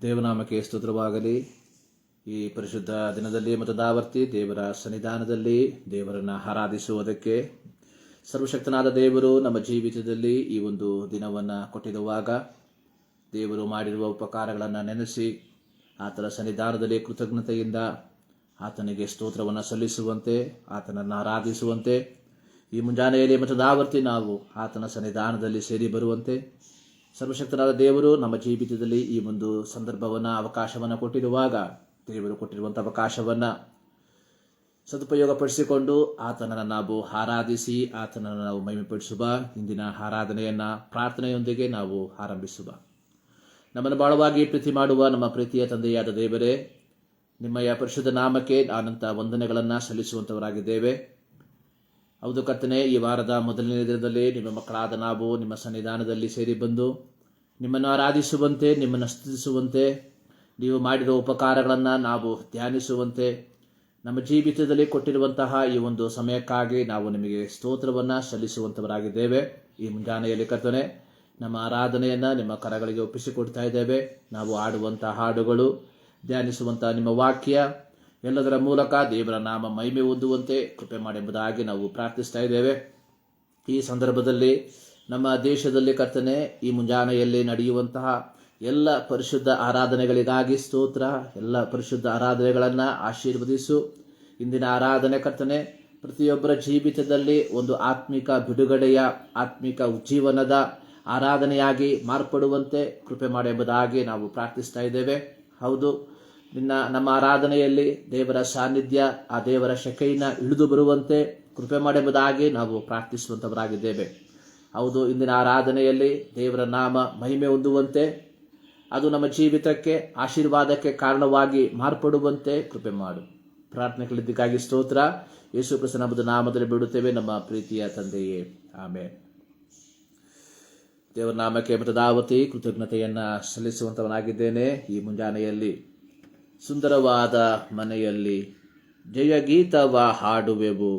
ದೇವನಾಮಕ್ಕೆ ಸ್ತೋತ್ರವಾಗಲಿ. ಈ ಪರಿಶುದ್ಧ ದಿನದಲ್ಲಿ ಮತದಾವರ್ತಿ ದೇವರ ಸನ್ನಿಧಾನದಲ್ಲಿ ದೇವರನ್ನು ಆರಾಧಿಸುವುದಕ್ಕೆ ಸರ್ವಶಕ್ತನಾದ ದೇವರು ನಮ್ಮ ಜೀವಿತದಲ್ಲಿ ಈ ಒಂದು ದಿನವನ್ನು ಕೊಟ್ಟಿರುವಾಗ ದೇವರು ಮಾಡಿರುವ ಉಪಕಾರಗಳನ್ನು ನೆನೆಸಿ ಆತನ ಸನ್ನಿಧಾನದಲ್ಲಿ ಕೃತಜ್ಞತೆಯಿಂದ ಆತನಿಗೆ ಸ್ತೋತ್ರವನ್ನು ಸಲ್ಲಿಸುವಂತೆ, ಆತನನ್ನು ಆರಾಧಿಸುವಂತೆ, ಈ ಮುಂಜಾನೆಯಲ್ಲಿ ಮತದಾವರ್ತಿ ನಾವು ಆತನ ಸನ್ನಿಧಾನದಲ್ಲಿ ಸೇರಿ ಬರುವಂತೆ ಸರ್ವಶಕ್ತನಾದ ದೇವರು ನಮ್ಮ ಜೀವಿತದಲ್ಲಿ ಈ ಒಂದು ಸಂದರ್ಭವನ್ನು ಅವಕಾಶವನ್ನು ಕೊಟ್ಟಿರುವಾಗ ದೇವರು ಕೊಟ್ಟಿರುವಂಥ ಅವಕಾಶವನ್ನು ಸದುಪಯೋಗಪಡಿಸಿಕೊಂಡು ಆತನನ್ನು ನಾವು ಆರಾಧಿಸಿ ಆತನನ್ನು ನಾವು ಮಹಿಮೆಪಡಿಸುವ ಇಂದಿನ ಆರಾಧನೆಯನ್ನು ಪ್ರಾರ್ಥನೆಯೊಂದಿಗೆ ನಾವು ಆರಂಭಿಸುವ. ನಮ್ಮನ್ನು ಬಹಳವಾಗಿ ಪ್ರೀತಿ ಮಾಡುವ ನಮ್ಮ ಪ್ರೀತಿಯ ತಂದೆಯಾದ ದೇವರೇ, ನಿಮ್ಮಯ ಪರಿಶುದ್ಧ ನಾಮಕ್ಕೆ ಅನಂತ ವಂದನೆಗಳನ್ನು ಸಲ್ಲಿಸುವಂಥವರಾಗಿದ್ದೇವೆ. ಹೌದು ಕರ್ತನೇ, ಈ ವಾರದ ಮೊದಲನೇ ದಿನದಲ್ಲಿ ನಿಮ್ಮ ಮಕ್ಕಳಾದ ನಾವು ನಿಮ್ಮ ಸನ್ನಿಧಾನದಲ್ಲಿ ಸೇರಿ ಬಂದು ನಿಮ್ಮನ್ನು ಆರಾಧಿಸುವಂತೆ, ನಿಮ್ಮನ್ನು ಸ್ತುತಿಸುವಂತೆ, ನೀವು ಮಾಡಿರುವ ಉಪಕಾರಗಳನ್ನು ನಾವು ಧ್ಯಾನಿಸುವಂತೆ, ನಮ್ಮ ಜೀವಿತದಲ್ಲಿ ಕೊಟ್ಟಿರುವಂತಹ ಈ ಒಂದು ಸಮಯಕ್ಕಾಗಿ ನಾವು ನಿಮಗೆ ಸ್ತೋತ್ರವನ್ನು ಸಲ್ಲಿಸುವಂಥವರಾಗಿದ್ದೇವೆ. ಈ ಮುಂಜಾನೆಯಲ್ಲಿ ಕರ್ತನೆ, ನಮ್ಮ ಆರಾಧನೆಯನ್ನು ನಿಮ್ಮ ಕರಗಳಿಗೆ ಒಪ್ಪಿಸಿಕೊಡ್ತಾ ಇದ್ದೇವೆ. ನಾವು ಆಡುವಂಥ ಹಾಡುಗಳು, ಧ್ಯಾನಿಸುವಂಥ ನಿಮ್ಮ ವಾಕ್ಯ ಎಲ್ಲದರ ಮೂಲಕ ದೇವರ ನಾಮ ಮಹಿಮೆ ಹೊಂದುವಂತೆ ಕೃಪೆ ಮಾಡೆಂಬುದಾಗಿ ನಾವು ಪ್ರಾರ್ಥಿಸ್ತಾ ಇದ್ದೇವೆ. ಈ ಸಂದರ್ಭದಲ್ಲಿ ನಮ್ಮ ದೇಶದಲ್ಲಿ ಕರ್ತನೆ, ಈ ಮುಂಜಾನೆಯಲ್ಲಿ ನಡೆಯುವಂತಹ ಎಲ್ಲ ಪರಿಶುದ್ಧ ಆರಾಧನೆಗಳಿಗಾಗಿ ಸ್ತೋತ್ರ. ಎಲ್ಲ ಪರಿಶುದ್ಧ ಆರಾಧನೆಗಳನ್ನು ಆಶೀರ್ವದಿಸು. ಇಂದಿನ ಆರಾಧನೆ ಕರ್ತನೆ ಪ್ರತಿಯೊಬ್ಬರ ಜೀವಿತದಲ್ಲಿ ಒಂದು ಆತ್ಮಿಕ ಬಿಡುಗಡೆಯ, ಆತ್ಮಿಕ ಉಜ್ಜೀವನದ ಆರಾಧನೆಯಾಗಿ ಮಾರ್ಪಡುವಂತೆ ಕೃಪೆ ಮಾಡೆಂಬುದಾಗಿ ನಾವು ಪ್ರಾರ್ಥಿಸ್ತಾ ಇದ್ದೇವೆ. ಹೌದು, ನಮ್ಮ ಆರಾಧನೆಯಲ್ಲಿ ದೇವರ ಸಾನ್ನಿಧ್ಯ, ಆ ದೇವರ ಶೆಕೆಯಿನ ಇಳಿದು ಬರುವಂತೆ ಕೃಪೆ ಮಾಡೆಂಬುದಾಗಿ ನಾವು ಪ್ರಾರ್ಥಿಸುವಂಥವರಾಗಿದ್ದೇವೆ. ಹೌದು, ಇಂದಿನ ಆರಾಧನೆಯಲ್ಲಿ ದೇವರ ನಾಮ ಮಹಿಮೆ ಹೊಂದುವಂತೆ, ಅದು ನಮ್ಮ ಜೀವಿತಕ್ಕೆ ಆಶೀರ್ವಾದಕ್ಕೆ ಕಾರಣವಾಗಿ ಮಾರ್ಪಡುವಂತೆ ಕೃಪೆ ಮಾಡು. ಪ್ರಾರ್ಥನೆಗಳಿದ್ದಕ್ಕಾಗಿ ಸ್ತೋತ್ರ. ಯೇಸು ಕ್ರಿಸ್ತನ ನಾಮದಲ್ಲಿ ಬಿಡುತ್ತೇವೆ ನಮ್ಮ ಪ್ರೀತಿಯ ತಂದೆಯೇ, ಆಮೇಲೆ. ದೇವರ ನಾಮಕ್ಕೆ ಮತದಾವತಿ ಕೃತಜ್ಞತೆಯನ್ನು ಸಲ್ಲಿಸುವಂಥವನಾಗಿದ್ದೇನೆ. ಈ ಮುಂಜಾನೆಯಲ್ಲಿ ಸುಂದರವಾದ ಮನೆಯಲ್ಲಿ ಜಯಗೀತವ ಹಾಡುವೆವು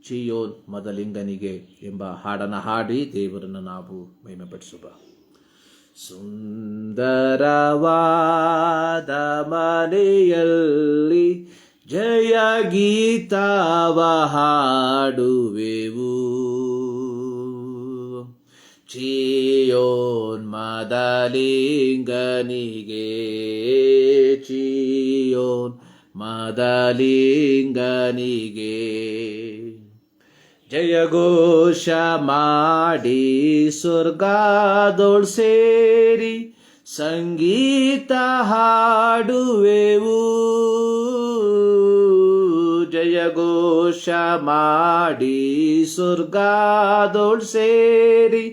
ಚಿಯೋನ್ ಮದಲಿಂಗನಿಗೆ ಎಂಬ ಹಾಡನ್ನು ಹಾಡಿ ದೇವರನ್ನು ನಾವು ಮಹಿಮೆಪಡಿಸುವ. ಸುಂದರವಾದ ಮನೆಯಲ್ಲಿ ಜಯಗೀತವ ಹಾಡುವೆವು ಚಿಯೋನ್ ಮದಲಿಂಗನಿಗೆ, ಚಿಯೋನ್ ಮದಲಿಂಗನಿಗೆ ಜಯಘೋಷ ಮಾಡಿ ಸ್ವರ್ಗದೊಳ್ ಸೇರಿ ಸಂಗೀತ ಹಾಡುವೆವು. ಜಯಘೋಷ ಮಾಡಿ ಸ್ವರ್ಗದೊಳ್ ಸೇರಿ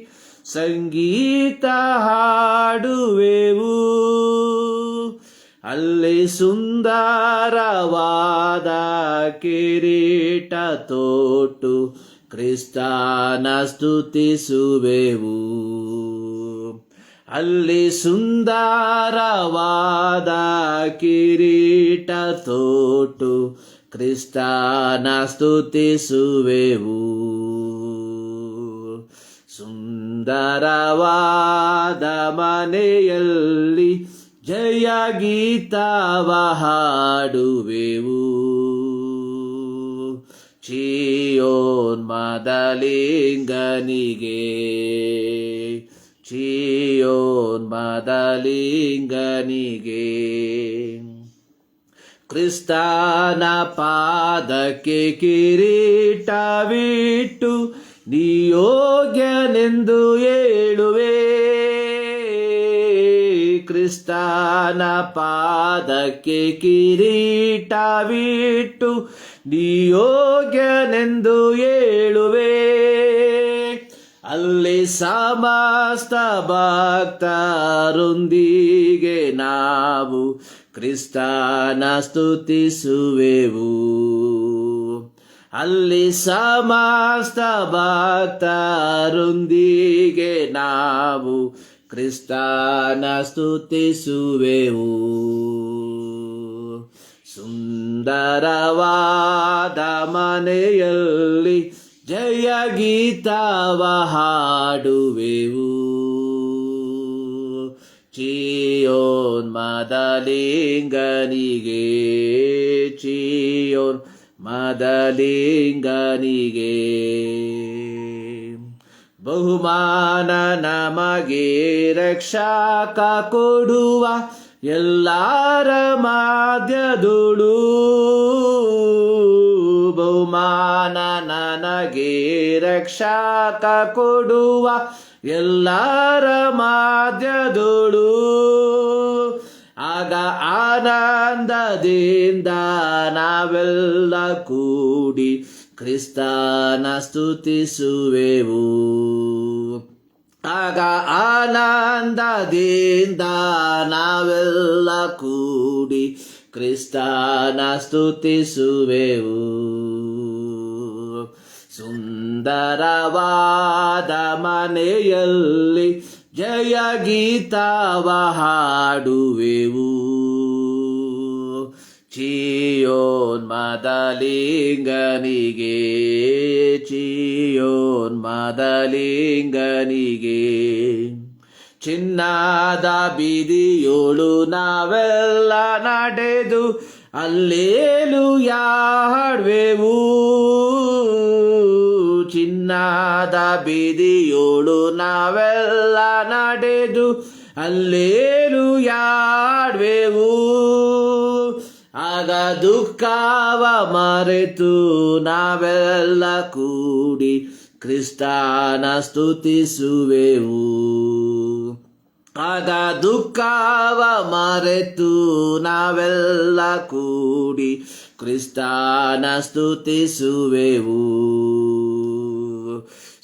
ಸಂಗೀತ ಹಾಡುವೆವು. ಅಲ್ಲಿ ಸುಂದರವಾದ ಕಿರೀಟ ತೊಟ್ಟು ಕ್ರಿಸ್ತನ ಸ್ತುತಿಸುವೆವು. ಅಲ್ಲಿ ಸುಂದರವಾದ ಕಿರೀಟ ತೊಟ್ಟು ಕ್ರಿಸ್ತನ ಸ್ತುತಿಸುವೆವು. ಸುಂದರವಾದ ಮನೆಯಲ್ಲಿ ಜಯಗೀತವ ಹಾಡುವೆವು ಚಿಯೋನ್ ಮದಲಿಂಗನಿಗೆ, ಚಿಯೋನ್ ಮದಲಿಂಗನಿಗೆ. ಕ್ರಿಸ್ತನ ಪಾದಕ್ಕೆ ಕಿರೀಟವಿಟ್ಟು ನಿಯೋಗ್ಯನೆಂದು ಹೇಳುವೆ. ಕ್ರಿಸ್ತನ ಪಾದಕ್ಕೆ ಕಿರೀಟವಿಟ್ಟು ನಿಯೋಗ್ಯನೆಂದು ಹೇಳುವೆ. ಅಲ್ಲಿ ಸಮಸ್ತ ಭಕ್ತರೊಂದಿಗೆ ನಾವು ಕ್ರಿಸ್ತನ ಸ್ತುತಿಸುವೆವು. ಅಲ್ಲಿ ಸಮಸ್ತ ಭಕ್ತರೊಂದಿಗೆ ನಾವು ಕ್ರಿಸ್ತನ ಸ್ತುತಿಸುವೆವು. ಸುಂದರವಾದ ಮನೆಯಲ್ಲಿ ಜಯ ಗೀತವ ಹಾಡುವೆವು. ಚಿಯೋನ್ಮದಲಿಂಗನಿಗೆ ಚಿಯೋನ್ಮದಲಿಂಗನಿಗೆ ಬಹುಮಾನ ನಮಗೆ ರಕ್ಷಕ ಕೊಡುವ ಎಲ್ಲರ ಮಾಧ್ಯದೊಳು ಬಹುಮಾನ ನನಗೆ ರಕ್ಷಕ ಕೊಡುವ ಎಲ್ಲರ ಮಾಧ್ಯದೊಳು ಆಗ ಆನಂದದಿಂದ ನಾವೆಲ್ಲ ಕೂಡಿ ಕ್ರಿಸ್ತನ ಸ್ತುತಿಸುವೆವು. ಆಗ ಆನಂದದಿಂದ ನಾವೆಲ್ಲ ಕೂಡಿ ಕ್ರಿಸ್ತನ ಸ್ತುತಿಸುವೆವು. ಸುಂದರವಾದ ಮನೆಯಲ್ಲಿ ಜಯ ಗೀತವ ಹಾಡುವೆವು. ಚಿಯೋನ್ಮದಲಿಂಗನಿಗೆ ಚಿಯೋನ್ಮದಲಿಂಗನಿಗೆ ಚಿನ್ನದ ಬೀದಿಯೋಳು ನಾವೆಲ್ಲ ನಡೆದು ಹಲ್ಲೆಲೂಯಾ ಹಾಡುವೆವು. ಚಿನ್ನದ ಬೀದಿಯೋಳು ನಾವೆಲ್ಲ ನಡೆದು ಹಲ್ಲೆಲೂಯಾ ಹಾಡುವೆವು. ಆಗ ದುಃಖವ ಮರೆತು ನಾವೆಲ್ಲ ಕೂಡಿ ಕ್ರಿಸ್ತನ ಸ್ತುತಿಸುವೆವು. ಆಗ ದುಃಖವ ಮರೆತು ನಾವೆಲ್ಲ ಕೂಡಿ ಕ್ರಿಸ್ತನ ಸ್ತುತಿಸುವೆವು.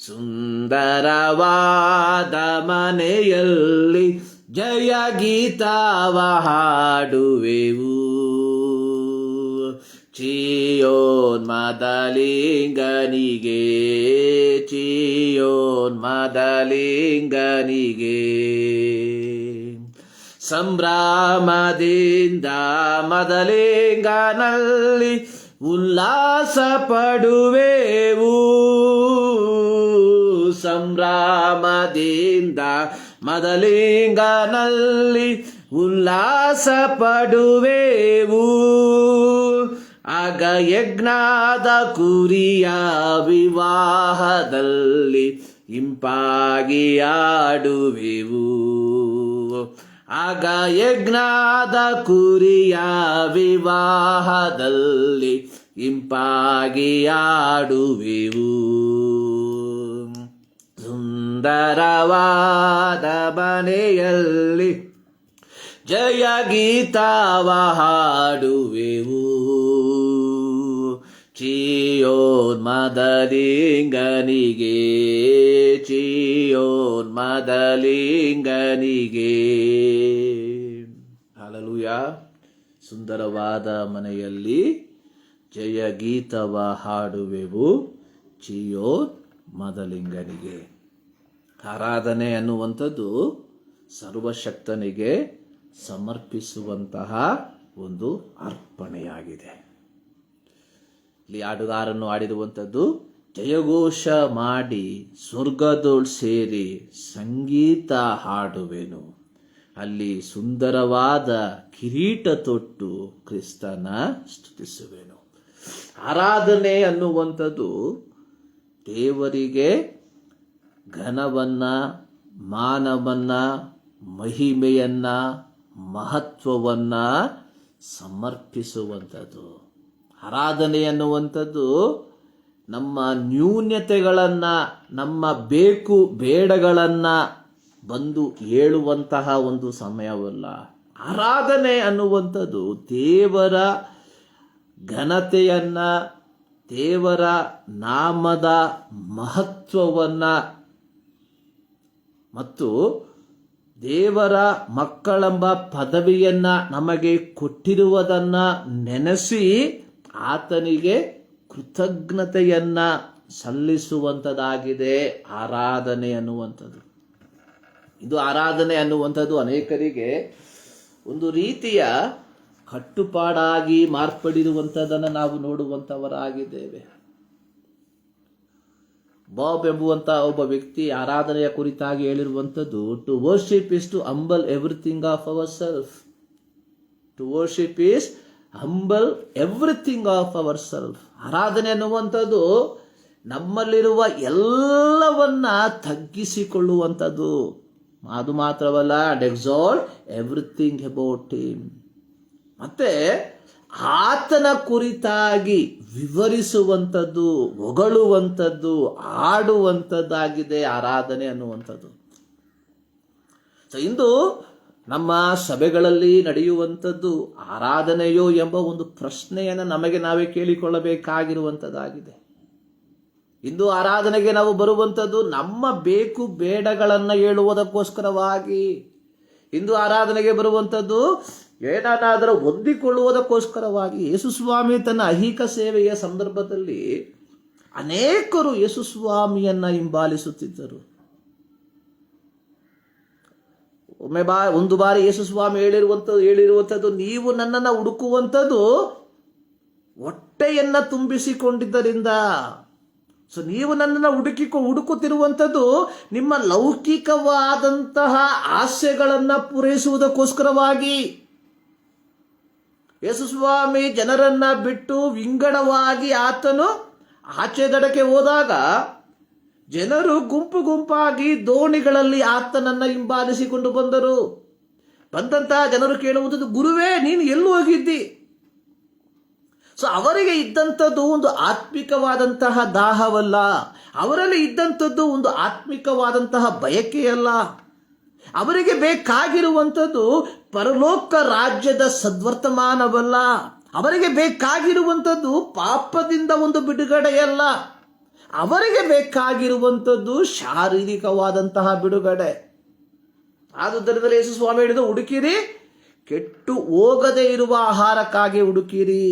ಸುಂದರವಾದ ಮನೆಯಲ್ಲಿ ಜಯ ಗೀತವ ಹಾಡುವೆವು. ಚಿಯೋನ್ಮದಲಿಂಗನಿಗೆ ಚಿಯೋನ್ಮದಲಿಂಗನಿಗೆ ಸಂಭ್ರಮದಿಂದ ಮದಲಿಂಗನಲ್ಲಿ ಉಲ್ಲಾಸ ಪಡುವೆವು. ಸಂಭ್ರಮದಿಂದ ಮದಲಿಂಗನಲ್ಲಿ ಉಲ್ಲಾಸ ಪಡುವೆವು. ಆಗ ಯಜ್ಞದ ಕುರಿಯ ವಿವಾಹದಲ್ಲಿ ಇಂಪಾಗಿ ಆಡುವೆವು. ಆಗ ಯಜ್ಞದ ಕುರಿಯ ವಿವಾಹದಲ್ಲಿ ಇಂಪಾಗಿ ಆಡುವೆವು. ಸುಂದರವಾದ ಮನೆಯಲ್ಲಿ ಜಯ ಗೀತವ ಹಾಡುವೆವು. ಚಿಯೋನ್ಮದಲಿಂಗನಿಗೆ ಚಿಯೋನ್ಮದಲಿಂಗನಿಗೆ ಹಲ್ಲೆಲೂಯಾ. ಸುಂದರವಾದ ಮನೆಯಲ್ಲಿ ಜಯ ಗೀತವ ಹಾಡುವೆವು ಚಿಯೋನ್ಮದಲಿಂಗನಿಗೆ. ಆರಾಧನೆ ಅನ್ನುವಂಥದ್ದು ಸರ್ವಶಕ್ತನಿಗೆ ಸಮರ್ಪಿಸುವಂತಹ ಒಂದು ಅರ್ಪಣೆಯಾಗಿದೆ. ಇಲ್ಲಿ ಹಾಡುಗಾರನ್ನು ಹಾಡಿರುವಂಥದ್ದು, ಜಯಘೋಷ ಮಾಡಿ ಸ್ವರ್ಗದೋಳ್ ಸೇರಿ ಸಂಗೀತ ಹಾಡುವೆನು, ಅಲ್ಲಿ ಸುಂದರವಾದ ಕಿರೀಟ ತೊಟ್ಟು ಕ್ರಿಸ್ತನ ಸ್ತುತಿಸುವೆನು. ಆರಾಧನೆ ಅನ್ನುವಂಥದ್ದು ದೇವರಿಗೆ ಘನವನ್ನ, ಮಾನವನ್ನ, ಮಹಿಮೆಯನ್ನ, ಮಹತ್ವವನ್ನ ಸಮರ್ಪಿಸುವಂಥದ್ದು. ಆರಾಧನೆ ಅನ್ನುವಂಥದ್ದು ನಮ್ಮ ನ್ಯೂನ್ಯತೆಗಳನ್ನು, ನಮ್ಮ ಬೇಕು ಬೇಡಗಳನ್ನು ಬಂದು ಹೇಳುವಂತಹ ಒಂದು ಸಮಯವಲ್ಲ. ಆರಾಧನೆ ಅನ್ನುವಂಥದ್ದು ದೇವರ ಘನತೆಯನ್ನ, ದೇವರ ನಾಮದ ಮಹತ್ವವನ್ನು ಮತ್ತು ದೇವರ ಮಕ್ಕಳೆಂಬ ಪದವಿಯನ್ನ ನಮಗೆ ಕೊಟ್ಟಿರುವುದನ್ನ ನೆನೆಸಿ ಆತನಿಗೆ ಕೃತಜ್ಞತೆಯನ್ನ ಸಲ್ಲಿಸುವಂಥದ್ದಾಗಿದೆ ಆರಾಧನೆ ಅನ್ನುವಂಥದ್ದು. ಇದು ಆರಾಧನೆ ಅನ್ನುವಂಥದ್ದು ಅನೇಕರಿಗೆ ಒಂದು ರೀತಿಯ ಕಟ್ಟುಪಾಡಾಗಿ ಮಾರ್ಪಡಿರುವಂಥದ್ದನ್ನು ನಾವು ನೋಡುವಂಥವರಾಗಿದ್ದೇವೆ. ಬಾಬ್ ಎಂಬುವಂತ ಒಬ್ಬ ವ್ಯಕ್ತಿ ಆರಾಧನೆಯ ಕುರಿತಾಗಿ ಹೇಳಿರುವಂಥದ್ದು, to worship is to humble everything of our self. To worship is humble everything of our self. ಆರಾಧನೆ ಅನ್ನುವಂಥದ್ದು ನಮ್ಮಲ್ಲಿರುವ ಎಲ್ಲವನ್ನ ತಗ್ಗಿಸಿಕೊಳ್ಳುವಂಥದ್ದು. ಅದು ಮಾತ್ರವಲ್ಲ, and exalt everything about him. ಮತ್ತೆ ಆತನ ಕುರಿತಾಗಿ ವಿವರಿಸುವಂಥದ್ದು, ಹೊಗಳುವಂಥದ್ದು, ಆಡುವಂಥದ್ದಾಗಿದೆ ಆರಾಧನೆ ಅನ್ನುವಂಥದ್ದು. ಇಂದು ನಮ್ಮ ಸಭೆಗಳಲ್ಲಿ ನಡೆಯುವಂಥದ್ದು ಆರಾಧನೆಯೋ ಎಂಬ ಒಂದು ಪ್ರಶ್ನೆಯನ್ನು ನಮಗೆ ನಾವೇ ಕೇಳಿಕೊಳ್ಳಬೇಕಾಗಿರುವಂಥದ್ದಾಗಿದೆ. ಇಂದು ಆರಾಧನೆಗೆ ನಾವು ಬರುವಂಥದ್ದು ನಮ್ಮ ಬೇಕು ಬೇಡಗಳನ್ನು ಹೇಳುವುದಕ್ಕೋಸ್ಕರವಾಗಿ. ಇಂದು ಆರಾಧನೆಗೆ ಬರುವಂಥದ್ದು ಏನಾದರೂ ಹೊಂದಿಕೊಳ್ಳುವುದಕ್ಕೋಸ್ಕರವಾಗಿ. ಯೇಸುಸ್ವಾಮಿ ತನ್ನ ಐಹಿಕ ಸೇವೆಯ ಸಂದರ್ಭದಲ್ಲಿ ಅನೇಕರು ಯೇಸುಸ್ವಾಮಿಯನ್ನ ಹಿಂಬಾಲಿಸುತ್ತಿದ್ದರು. ಒಂದು ಬಾರಿ ಯೇಸುಸ್ವಾಮಿ ಹೇಳಿರುವಂಥದ್ದು, ನೀವು ನನ್ನನ್ನು ಹುಡುಕುವಂಥದ್ದು ಹೊಟ್ಟೆಯನ್ನ ತುಂಬಿಸಿಕೊಂಡಿದ್ದರಿಂದ. ಸೊ ನೀವು ನನ್ನನ್ನು ಹುಡುಕುತ್ತಿರುವಂಥದ್ದು ನಿಮ್ಮ ಲೌಕಿಕವಾದಂತಹ ಆಸೆಗಳನ್ನ ಪೂರೈಸುವುದಕ್ಕೋಸ್ಕರವಾಗಿ. ಯೇಸುಸ್ವಾಮಿ ಜನರನ್ನ ಬಿಟ್ಟು ವಿಂಗಡವಾಗಿ ಆತನು ಆಚೆ ದಡಕ್ಕೆ ಹೋದಾಗ ಜನರು ಗುಂಪು ಗುಂಪಾಗಿ ದೋಣಿಗಳಲ್ಲಿ ಆತನನ್ನ ಹಿಂಬಾಲಿಸಿಕೊಂಡು ಬಂದರು. ಬಂದಂತಹ ಜನರು ಕೇಳುವುದು, ಗುರುವೇ ನೀನು ಎಲ್ಲಿ ಹೋಗಿದ್ದಿ? ಸೊ ಅವರಿಗೆ ಇದ್ದಂಥದ್ದು ಒಂದು ಆತ್ಮಿಕವಾದಂತಹ ದಾಹವಲ್ಲ, ಅವರಲ್ಲಿ ಇದ್ದಂಥದ್ದು ಒಂದು ಆತ್ಮಿಕವಾದಂತಹ ಬಯಕೆಯಲ್ಲ. ಅವರಿಗೆ ಬೇಕಾಗಿರುವಂಥದ್ದು ಪರಲೋಕ ರಾಜ್ಯದ ಸದ್ವರ್ತಮಾನವಲ್ಲ. ಅವರಿಗೆ ಬೇಕಾಗಿರುವಂಥದ್ದು ಪಾಪದಿಂದ ಒಂದು ಬಿಡುಗಡೆಯಲ್ಲ. ಅವರಿಗೆ ಬೇಕಾಗಿರುವಂಥದ್ದು ಶಾರೀರಿಕವಾದಂತಹ ಬಿಡುಗಡೆ. ಆದುದರಿಂದ ಯೇಸು ಸ್ವಾಮಿ ಹೇಳಿದ, ಹುಡುಕಿರಿ, ಕೆಟ್ಟು ಹೋಗದೆ ಇರುವ ಆಹಾರಕ್ಕಾಗಿ ಹುಡುಕಿರಿ.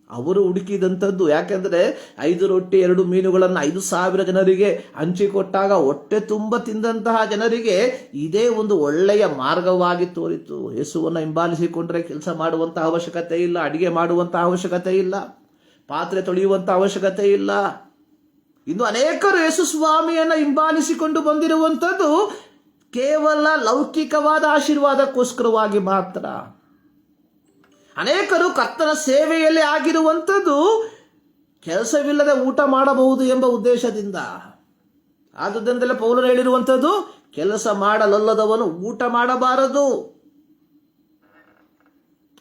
ಅವರು ಹುಡುಕಿದಂಥದ್ದು, ಯಾಕೆಂದ್ರೆ 5 ರೊಟ್ಟಿ 2 ಮೀನುಗಳನ್ನು 5,000 ಜನರಿಗೆ ಹಂಚಿಕೊಟ್ಟಾಗ ಹೊಟ್ಟೆ ತುಂಬ ತಿಂದಂತಹ ಜನರಿಗೆ ಇದೇ ಒಂದು ಒಳ್ಳೆಯ ಮಾರ್ಗವಾಗಿ ತೋರಿತು. ಯೇಸುವನ್ನು ಹಿಂಬಾಲಿಸಿಕೊಂಡ್ರೆ ಕೆಲಸ ಮಾಡುವಂತಹ ಅವಶ್ಯಕತೆ ಇಲ್ಲ, ಅಡಿಗೆ ಮಾಡುವಂತಹ ಅವಶ್ಯಕತೆ ಇಲ್ಲ, ಪಾತ್ರೆ ತೊಳೆಯುವಂತ ಅವಶ್ಯಕತೆ ಇಲ್ಲ. ಇನ್ನು ಅನೇಕರು ಯೇಸು ಸ್ವಾಮಿಯನ್ನ ಹಿಂಬಾಲಿಸಿಕೊಂಡು ಬಂದಿರುವಂಥದ್ದು ಕೇವಲ ಲೌಕಿಕವಾದ ಆಶೀರ್ವಾದಕ್ಕೋಸ್ಕರವಾಗಿ ಮಾತ್ರ. ಅನೇಕರು ಕರ್ತನ ಸೇವೆಯಲ್ಲಿ ಆಗಿರುವಂಥದ್ದು ಕೆಲಸವಿಲ್ಲದೆ ಊಟ ಮಾಡಬಹುದು ಎಂಬ ಉದ್ದೇಶದಿಂದ. ಆದುದರಿಂದಲೇ ಪೌಲನು ಹೇಳಿರುವಂಥದ್ದು, ಕೆಲಸ ಮಾಡಲಲ್ಲದವನು ಊಟ ಮಾಡಬಾರದು.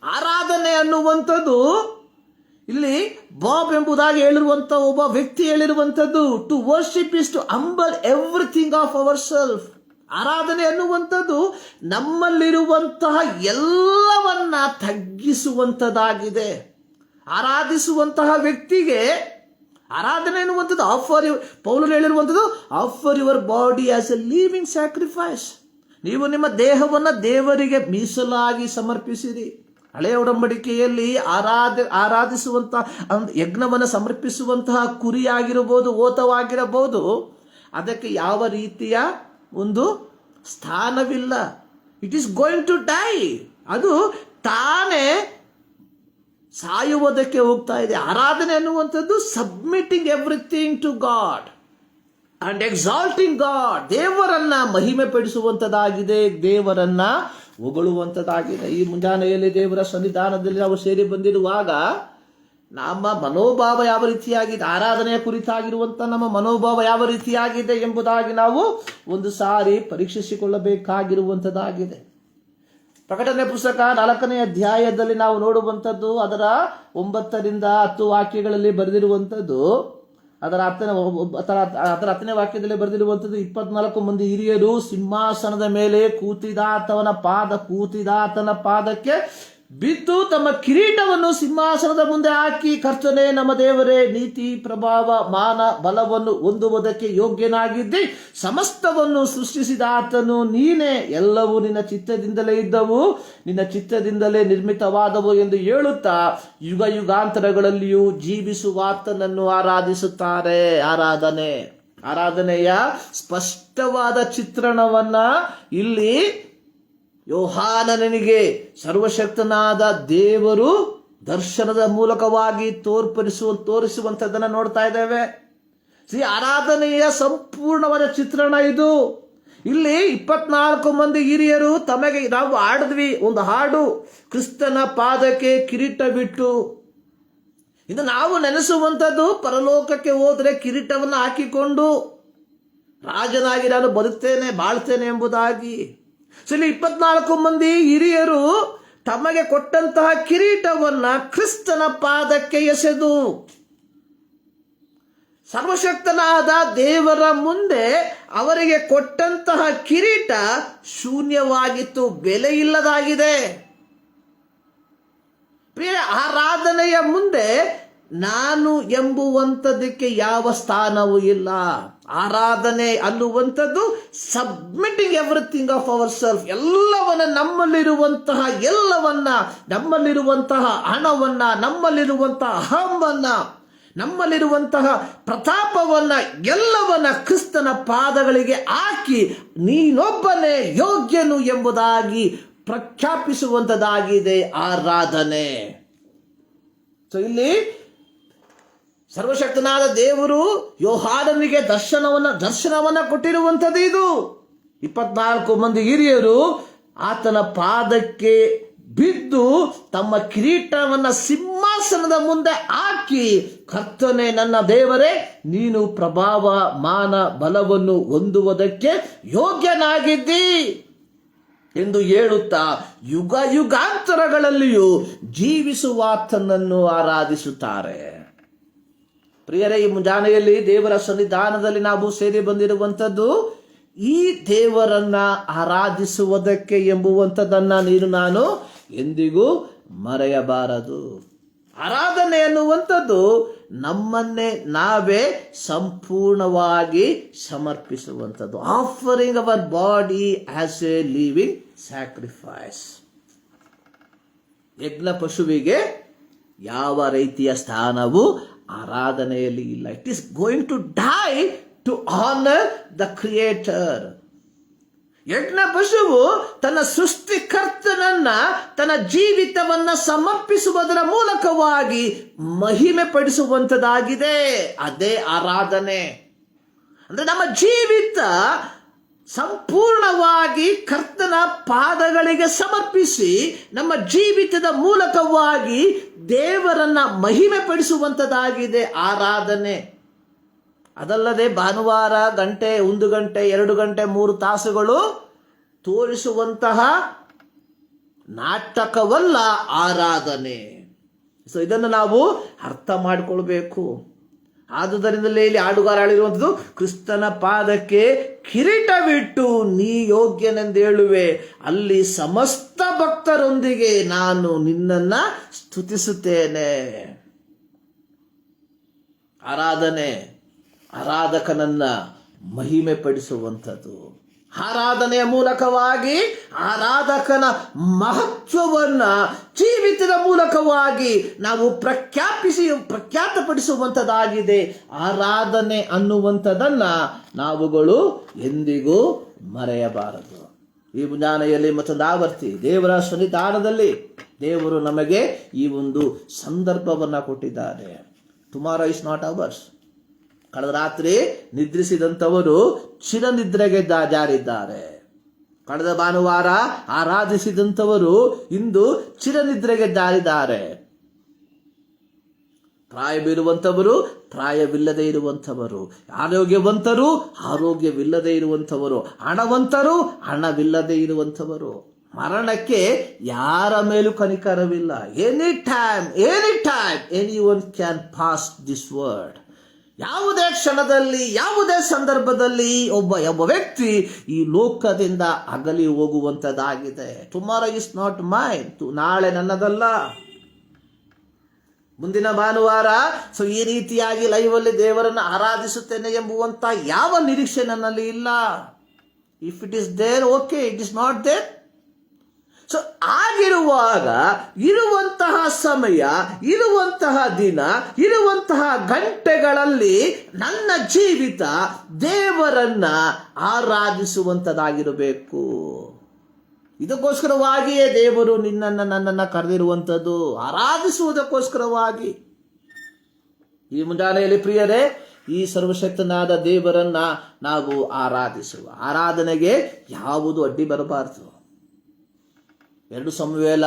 ಆರಾಧನೆ ಅನ್ನುವಂಥದ್ದು ಇಲ್ಲಿ ಬಾಬ್ ಎಂಬುದಾಗಿ ಹೇಳಿರುವಂತ ಒಬ್ಬ ವ್ಯಕ್ತಿ ಹೇಳಿರುವಂಥದ್ದು, to worship is to humble everything of our self. ಆರಾಧನೆ ಅನ್ನುವಂಥದ್ದು ನಮ್ಮಲ್ಲಿರುವಂತಹ ಎಲ್ಲವನ್ನ ತಗ್ಗಿಸುವಂಥದ್ದಾಗಿದೆ. ಆರಾಧಿಸುವಂತಹ ವ್ಯಕ್ತಿಗೆ ಆರಾಧನೆ ಎನ್ನುವಂಥದ್ದು ಪೌಲನು ಹೇಳಿರುವಂಥದ್ದು, offer your body as a living sacrifice. ನೀವು ನಿಮ್ಮ ದೇಹವನ್ನು ದೇವರಿಗೆ ಮೀಸಲಾಗಿ ಸಮರ್ಪಿಸಿರಿ. ಹಳೆಯ ಒಡಂಬಡಿಕೆಯಲ್ಲಿ ಆರಾಧಿಸುವಂತಹ ಯಜ್ಞವನ್ನು ಸಮರ್ಪಿಸುವಂತಹ ಕುರಿಯಾಗಿರಬಹುದು, ಓತವಾಗಿರಬಹುದು, ಅದಕ್ಕೆ ಯಾವ ರೀತಿಯ ಒಂದು ಸ್ಥಾನವಿಲ್ಲ. It is going to die. ಅದು ತಾನೇ ಸಾಯುವುದಕ್ಕೆ ಹೋಗ್ತಾ ಇದೆ. ಆರಾಧನೆ ಅನ್ನುವಂಥದ್ದು submitting everything to God and exalting God. ದೇವರನ್ನ ಮಹಿಮೆ ಪಡಿಸುವಂಥದ್ದಾಗಿದೆ, ದೇವರನ್ನ ಹೊಗಳುವಂಥದ್ದಾಗಿದೆ. ಈ ಮುಂಜಾನೆಯಲ್ಲಿ ದೇವರ ಸನ್ನಿಧಾನದಲ್ಲಿ ನಾವು ಸೇರಿ ಬಂದಿರುವಾಗ ನಮ್ಮ ಮನೋಭಾವ ಯಾವ ರೀತಿಯಾಗಿದೆ, ಆರಾಧನೆಯ ಕುರಿತಾಗಿರುವಂಥ ನಮ್ಮ ಮನೋಭಾವ ಯಾವ ರೀತಿಯಾಗಿದೆ ಎಂಬುದಾಗಿ ನಾವು ಒಂದು ಸಾರಿ ಪರೀಕ್ಷಿಸಿಕೊಳ್ಳಬೇಕಾಗಿರುವಂಥದ್ದಾಗಿದೆ. ಪ್ರಕಟಣೆ ಪುಸ್ತಕ 4ನೇ ಅಧ್ಯಾಯದಲ್ಲಿ ನಾವು ನೋಡುವಂಥದ್ದು, ಅದರ 9ರಿಂದ 10 ವಾಕ್ಯಗಳಲ್ಲಿ ಬರೆದಿರುವಂಥದ್ದು, ಅದರ 10ನೇ ವಾಕ್ಯದಲ್ಲಿ ಬರೆದಿರುವಂಥದ್ದು, 24 ಮಂದಿ ಹಿರಿಯರು ಸಿಂಹಾಸನದ ಮೇಲೆ ಕೂತಿದಾತನ ಪಾದಕ್ಕೆ ಬಿದ್ದು ತಮ್ಮ ಕಿರೀಟವನ್ನು ಸಿಂಹಾಸನದ ಮುಂದೆ ಹಾಕಿ, ಕರ್ತನೇ ನಮ್ಮ ದೇವರೇ, ನೀತಿ ಪ್ರಭಾವ ಮಾನ ಬಲವನ್ನು ಹೊಂದುವುದಕ್ಕೆ ಯೋಗ್ಯನಾಗಿದ್ದಿ, ಸಮಸ್ತವನ್ನು ಸೃಷ್ಟಿಸಿದ ಆತನು ನೀನೇ, ಎಲ್ಲವೂ ನಿನ್ನ ಚಿತ್ತದಿಂದಲೇ ಇದ್ದವು, ನಿನ್ನ ಚಿತ್ತದಿಂದಲೇ ನಿರ್ಮಿತವಾದವು ಎಂದು ಹೇಳುತ್ತಾ ಯುಗ ಯುಗಾಂತರಗಳಲ್ಲಿಯೂ ಜೀವಿಸುವ ಆತನನ್ನು ಆರಾಧಿಸುತ್ತಾರೆ. ಆರಾಧನೆಯ ಸ್ಪಷ್ಟವಾದ ಚಿತ್ರಣವನ್ನ ಇಲ್ಲಿ ಯೋಹಾನನಿಗೆ ಸರ್ವಶಕ್ತನಾದ ದೇವರು ದರ್ಶನದ ಮೂಲಕವಾಗಿ ತೋರಿಸುವಂಥದ್ದನ್ನು ನೋಡ್ತಾ ಇದ್ದೇವೆ. ಆರಾಧನೆಯ ಸಂಪೂರ್ಣವಾದ ಚಿತ್ರಣ ಇದು. ಇಲ್ಲಿ 24 ಮಂದಿ ಹಿರಿಯರು ತಮಗೆ, ನಾವು ಹಾಡಿದ್ವಿ ಒಂದು ಹಾಡು, ಕ್ರಿಸ್ತನ ಪಾದಕ್ಕೆ ಕಿರೀಟ ಬಿಟ್ಟು. ಇದು ನಾವು ನೆನೆಸುವಂಥದ್ದು, ಪರಲೋಕಕ್ಕೆ ಹೋದರೆ ಕಿರೀಟವನ್ನು ಹಾಕಿಕೊಂಡು ರಾಜನಾಗಿ ನಾನು ಬದುಕ್ತೇನೆ ಬಾಳ್ತೇನೆ ಎಂಬುದಾಗಿ. ಸೊ ಇಲ್ಲಿ 24 ಮಂದಿ ಹಿರಿಯರು ತಮಗೆ ಕೊಟ್ಟಂತಹ ಕಿರೀಟವನ್ನ ಕ್ರಿಸ್ತನ ಪಾದಕ್ಕೆ ಎಸೆದು, ಸರ್ವಶಕ್ತನಾದ ದೇವರ ಮುಂದೆ ಅವರಿಗೆ ಕೊಟ್ಟಂತಹ ಕಿರೀಟ ಶೂನ್ಯವಾಗಿತ್ತು, ಬೆಲೆ ಇಲ್ಲದಾಗಿದೆ. ಪ್ರಿಯ, ಆರಾಧನೆಯ ಮುಂದೆ ನಾನು ಎಂಬುವಂಥದಕ್ಕೆ ಯಾವ ಸ್ಥಾನವೂ ಇಲ್ಲ. ಆರಾಧನೆ ಅನ್ನುವಂಥದ್ದು submitting everything of our self, ಎಲ್ಲವನ್ನ, ನಮ್ಮಲ್ಲಿರುವಂತಹ ಹಣವನ್ನ, ನಮ್ಮಲ್ಲಿರುವಂತಹ ಅಹಂವನ್ನ, ನಮ್ಮಲ್ಲಿರುವಂತಹ ಪ್ರತಾಪವನ್ನ, ಎಲ್ಲವನ್ನ ಕ್ರಿಸ್ತನ ಪಾದಗಳಿಗೆ ಹಾಕಿ ನೀನೊಬ್ಬನೇ ಯೋಗ್ಯನು ಎಂಬುದಾಗಿ ಪ್ರಖ್ಯಾಪಿಸುವಂಥದ್ದಾಗಿದೆ ಆರಾಧನೆ. ಸೊ ಇಲ್ಲಿ ಸರ್ವಶಕ್ತನಾದ ದೇವರು ಯೋಹಾನನಿಗೆ ದರ್ಶನವನ್ನ ಕೊಟ್ಟಿರುವಂಥದ್ದು ಇದು. 24 ಮಂದಿ ಹಿರಿಯರು ಆತನ ಪಾದಕ್ಕೆ ಬಿದ್ದು ತಮ್ಮ ಕಿರೀಟವನ್ನ ಸಿಂಹಾಸನದ ಮುಂದೆ ಹಾಕಿ, ಕರ್ತನೇ, ನನ್ನ ದೇವರೇ, ನೀನು ಪ್ರಭಾವ, ಮಾನ, ಬಲವನ್ನು ಹೊಂದುವುದಕ್ಕೆ ಯೋಗ್ಯನಾಗಿದ್ದಿ ಎಂದು ಹೇಳುತ್ತಾ ಯುಗ ಯುಗಾಂತರಗಳಲ್ಲಿಯೂ ಜೀವಿಸುವಾತನನ್ನು ಆರಾಧಿಸುತ್ತಾರೆ. ಪ್ರಿಯರೇ, ಈ ಮುಂಜಾನೆಯಲ್ಲಿ ದೇವರ ಸನ್ನಿಧಾನದಲ್ಲಿ ನಾವು ಸೇರಿ ಬಂದಿರುವಂಥದ್ದು ಈ ದೇವರನ್ನ ಆರಾಧಿಸುವುದಕ್ಕೆ ಎಂಬುವಂಥದ್ದನ್ನ ನಾನು ಎಂದಿಗೂ ಮರೆಯಬಾರದು. ಆರಾಧನೆ ಎನ್ನುವಂಥದ್ದು ನಮ್ಮನ್ನೇ ನಾವೇ ಸಂಪೂರ್ಣವಾಗಿ ಸಮರ್ಪಿಸುವಂಥದ್ದು. Offering our body as a living sacrifice. ಯಜ್ಞ ಪಶುವಿಗೆ ಯಾವ ರೀತಿಯ ಸ್ಥಾನವು ಆರಾಧನೆಯಲ್ಲಿ ಇಲ್ಲ. It is going to die to honour the creator. ಯಜ್ಞ ಪಶುವು ತನ್ನ ಸೃಷ್ಟಿಕರ್ತನನ್ನ ತನ್ನ ಜೀವಿತವನ್ನ ಸಮರ್ಪಿಸುವುದರ ಮೂಲಕವಾಗಿ ಮಹಿಮೆ ಪಡಿಸುವಂಥದ್ದಾಗಿದೆ. ಅದೇ ಆರಾಧನೆ. ಅಂದ್ರೆ ನಮ್ಮ ಜೀವಿತ ಸಂಪೂರ್ಣವಾಗಿ ಕರ್ತನ ಪಾದಗಳಿಗೆ ಸಮರ್ಪಿಸಿ ನಮ್ಮ ಜೀವಿತದ ಮೂಲಕವಾಗಿ ದೇವರನ್ನ ಮಹಿಮೆ ಪಡಿಸುವಂಥದ್ದಾಗಿದೆ ಆರಾಧನೆ. ಅದಲ್ಲದೆ ಭಾನುವಾರ ಗಂಟೆ, 1 ಗಂಟೆ, 2 ಗಂಟೆ, 3 ತಾಸುಗಳು ತೋರಿಸುವಂತಹ ನಾಟಕವಲ್ಲ ಆರಾಧನೆ. ಸೊ ಇದನ್ನು ನಾವು ಅರ್ಥ ಮಾಡಿಕೊಳ್ಬೇಕು. ಆದುದರಿಂದಲೇ ಇಲ್ಲಿ ಹಾಡುಗಾರ ಹೇಳಿರುವಂಥದ್ದು, ಕ್ರಿಸ್ತನ ಪಾದಕ್ಕೆ ಕಿರೀಟವಿಟ್ಟು ನೀ ಯೋಗ್ಯನೆಂದು ಹೇಳುವೆ, ಅಲ್ಲಿ ಸಮಸ್ತ ಭಕ್ತರೊಂದಿಗೆ ನಾನು ನಿನ್ನನ್ನ ಸ್ತುತಿಸುತ್ತೇನೆ. ಆರಾಧನೆ ಆರಾಧಕನನ್ನ ಮಹಿಮೆ ಪಡಿಸುವಂಥದ್ದು. ಆರಾಧನೆಯ ಮೂಲಕವಾಗಿ ಆರಾಧಕನ ಮಹತ್ವವನ್ನ ಜೀವಿತದ ಮೂಲಕವಾಗಿ ನಾವು ಪ್ರಖ್ಯಾತಪಡಿಸುವಂಥದ್ದಾಗಿದೆ. ಆರಾಧನೆ ಅನ್ನುವಂಥದ್ದನ್ನ ನಾವುಗಳು ಎಂದಿಗೂ ಮರೆಯಬಾರದು. ಈ ಮುಂಜಾನೆಯಲ್ಲಿ ಮತ್ತೊಂದು ಆವರ್ತಿ ದೇವರ ಸನ್ನಿಧಾನದಲ್ಲಿ ದೇವರು ನಮಗೆ ಈ ಒಂದು ಸಂದರ್ಭವನ್ನ ಕೊಟ್ಟಿದ್ದಾರೆ. Tomorrow is not hours. ಕಳೆದ ರಾತ್ರಿ ನಿದ್ರಿಸಿದಂಥವರು ಚಿರನಿದ್ರೆಗೆ ಜಾರಿದ್ದಾರೆ. ಕಳೆದ ಭಾನುವಾರ ಆರಾಧಿಸಿದಂಥವರು ಇಂದು ಚಿರನಿದ್ರೆಗೆ ಜಾರಿದ್ದಾರೆ. ಪ್ರಾಯವಿರುವಂಥವರು, ಪ್ರಾಯವಿಲ್ಲದೆ ಇರುವಂಥವರು, ಆರೋಗ್ಯವಂತರು, ಆರೋಗ್ಯವಿಲ್ಲದೆ ಇರುವಂಥವರು, ಹಣವಂತರು, ಹಣವಿಲ್ಲದೆ ಇರುವಂಥವರು. ಮರಣಕ್ಕೆ ಯಾರ ಮೇಲೂ ಕನಿಕರವಿಲ್ಲ. Any time anyone can pass this word. ಯಾವುದೇ ಕ್ಷಣದಲ್ಲಿ, ಯಾವುದೇ ಸಂದರ್ಭದಲ್ಲಿ ಒಬ್ಬ ವ್ಯಕ್ತಿ ಈ ಲೋಕದಿಂದ ಅಗಲಿ ಹೋಗುವಂಥದ್ದಾಗಿದೆ. Tomorrow is not mine. ನಾಳೆ ನನ್ನದಲ್ಲ. ಮುಂದಿನ ಭಾನುವಾರ ಸೊ ಈ ರೀತಿಯಾಗಿ ಲೈವ್ ಅಲ್ಲಿ ದೇವರನ್ನು ಆರಾಧಿಸುತ್ತೇನೆ ಎಂಬುವಂತ ಯಾವ ನಿರೀಕ್ಷೆ ನನ್ನಲ್ಲಿ ಇಲ್ಲ. If it is there, okay. It is not there. So ಆಗಿರುವಾಗ ಇರುವಂತಹ ಸಮಯ, ಇರುವಂತಹ ದಿನ, ಇರುವಂತಹ ಗಂಟೆಗಳಲ್ಲಿ ನನ್ನ ಜೀವಿತ ದೇವರನ್ನ ಆರಾಧಿಸುವಂತದ್ದಾಗಿರಬೇಕು. ಇದಕ್ಕೋಸ್ಕರವಾಗಿಯೇ ದೇವರು ನನ್ನನ್ನು ಕರೆದಿರುವಂಥದ್ದು, ಆರಾಧಿಸುವುದಕ್ಕೋಸ್ಕರವಾಗಿ. ಈ ಮುಂಜಾನೆಯಲ್ಲಿ ಪ್ರಿಯರೇ, ಈ ಸರ್ವಶಕ್ತನಾದ ದೇವರನ್ನ ನಾವು ಆರಾಧಿಸುವ ಆರಾಧನೆಗೆ ಯಾವುದು ಅಡ್ಡಿ ಬರಬಾರದು. 2 ಸಮುವೇಲ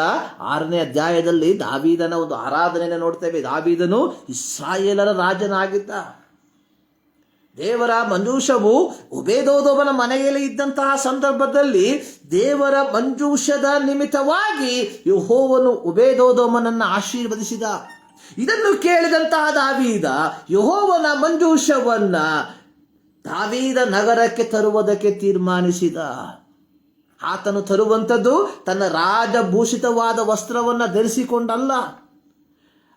6ನೇ ಅಧ್ಯಾಯದಲ್ಲಿ ದಾವೀದನ ಒಂದು ಆರಾಧನೆಯನ್ನು ನೋಡ್ತೇವೆ. ದಾವೀದನು ಇಸ್ರಾಯೇಲರ ರಾಜನಾಗಿದ್ದ. ದೇವರ ಮಂಜೂಷವು ಒಬೇದೋದೋಮನ ಮನೆಯಲ್ಲಿ ಇದ್ದಂತಹ ಸಂದರ್ಭದಲ್ಲಿ ದೇವರ ಮಂಜೂಷದ ನಿಮಿತ್ತವಾಗಿ ಯೆಹೋವನು ಒಬೇದೋದೋಮನನ್ನು ಆಶೀರ್ವದಿಸಿದ. ಇದನ್ನು ಕೇಳಿದಂತಹ ದಾವೀದ ಯೆಹೋವನ ಮಂಜೂಷವನ್ನ ದಾವೀದ ನಗರಕ್ಕೆ ತರುವುದಕ್ಕೆ ತೀರ್ಮಾನಿಸಿದ. ಆತನು ತರುವಂಥದ್ದು ತನ್ನ ರಾಜಭೂಷಿತವಾದ ವಸ್ತ್ರವನ್ನ ಧರಿಸಿಕೊಂಡಲ್ಲ.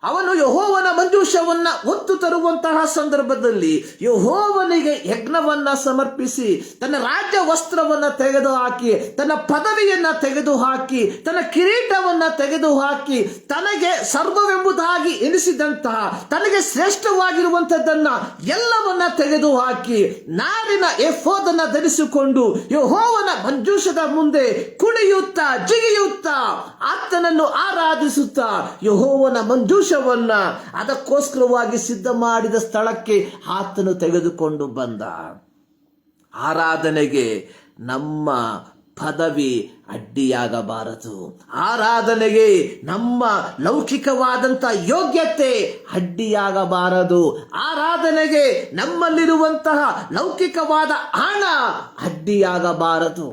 ಅವನು ಯೆಹೋವನ ಮಂಜೂಷವನ್ನ ಹೊತ್ತು ತರುವಂತಹ ಸಂದರ್ಭದಲ್ಲಿ ಯೆಹೋವನಿಗೆ ಯಜ್ಞವನ್ನ ಸಮರ್ಪಿಸಿ ತನ್ನ ರಾಜ್ಯ ವಸ್ತ್ರವನ್ನ ತೆಗೆದುಹಾಕಿ, ತನ್ನ ಪದವಿಯನ್ನ ತೆಗೆದುಹಾಕಿ, ತನ್ನ ಕಿರೀಟವನ್ನ ತೆಗೆದುಹಾಕಿ, ತನಗೆ ಸರ್ವವೆಂಬುದಾಗಿ ಎನಿಸಿದಂತಹ ತನಗೆ ಶ್ರೇಷ್ಠವಾಗಿರುವಂಥದ್ದನ್ನ ಎಲ್ಲವನ್ನ ತೆಗೆದುಹಾಕಿ ನಾರಿನ ಎಫೋದನ್ನ ಧರಿಸಿಕೊಂಡು ಯೆಹೋವನ ಮಂಜೂಷದ ಮುಂದೆ ಕುಣಿಯುತ್ತಾ ಜಿಗಿಯುತ್ತಾ ಆತನನ್ನು ಆರಾಧಿಸುತ್ತಾ ಯೆಹೋವನ ಮಂಜೂಷ ಅದಕ್ಕೋಸ್ಕರವಾಗಿ ಸಿದ್ಧ ಮಾಡಿದ ಸ್ಥಳಕ್ಕೆ ಆತನು ತೆಗೆದುಕೊಂಡು ಬಂದ. ಆರಾಧನೆಗೆ ನಮ್ಮ ಪದವಿ ಅಡ್ಡಿಯಾಗಬಾರದು. ಆರಾಧನೆಗೆ ನಮ್ಮ ಲೌಕಿಕವಾದಂಥ ಯೋಗ್ಯತೆ ಅಡ್ಡಿಯಾಗಬಾರದು. ಆರಾಧನೆಗೆ ನಮ್ಮಲ್ಲಿರುವಂತಹ ಲೌಕಿಕವಾದ ಹಣ ಅಡ್ಡಿಯಾಗಬಾರದು.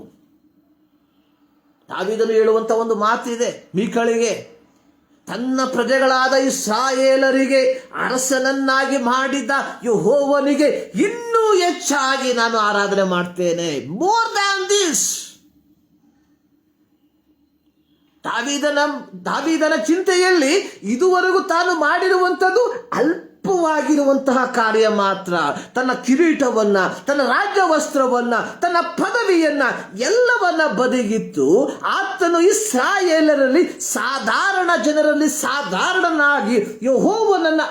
ದಾವೀದನು ಹೇಳುವಂತ ಒಂದು ಮಾತಿದೆ ಮೀಕಳಿಗೆ, ತನ್ನ ಪ್ರಜೆಗಳಾದ ಇಸ್ರಾಯೇಲರಿಗೆ ಅರಸನನ್ನಾಗಿ ಮಾಡಿದ ಯೆಹೋವನಿಗೆ ಇನ್ನೂ ಹೆಚ್ಚಾಗಿ ನಾನು ಆರಾಧನೆ ಮಾಡ್ತೇನೆ. More than this. ದಾವೀದನ ಚಿಂತೆಯಲ್ಲಿ ಇದುವರೆಗೂ ತಾನು ಮಾಡಿರುವಂಥದ್ದು ಅಲ್ಪವಾಗಿರುವಂತಹ ಕಾರ್ಯ ಮಾತ್ರ. ತನ್ನ ಕಿರೀಟವನ್ನ, ತನ್ನ ರಾಜ್ಯ ವಸ್ತ್ರವನ್ನ, ತನ್ನ ಪದವಿಯನ್ನ ಎಲ್ಲವನ್ನ ಬದಿಗಿತ್ತು ಆತನು ಇಸ್ರಾಯೇಲರಲ್ಲಿ ಸಾಧಾರಣ ಜನರಲ್ಲಿ ಸಾಧಾರಣನಾಗಿ ಯೆಹೋವನನ್ನ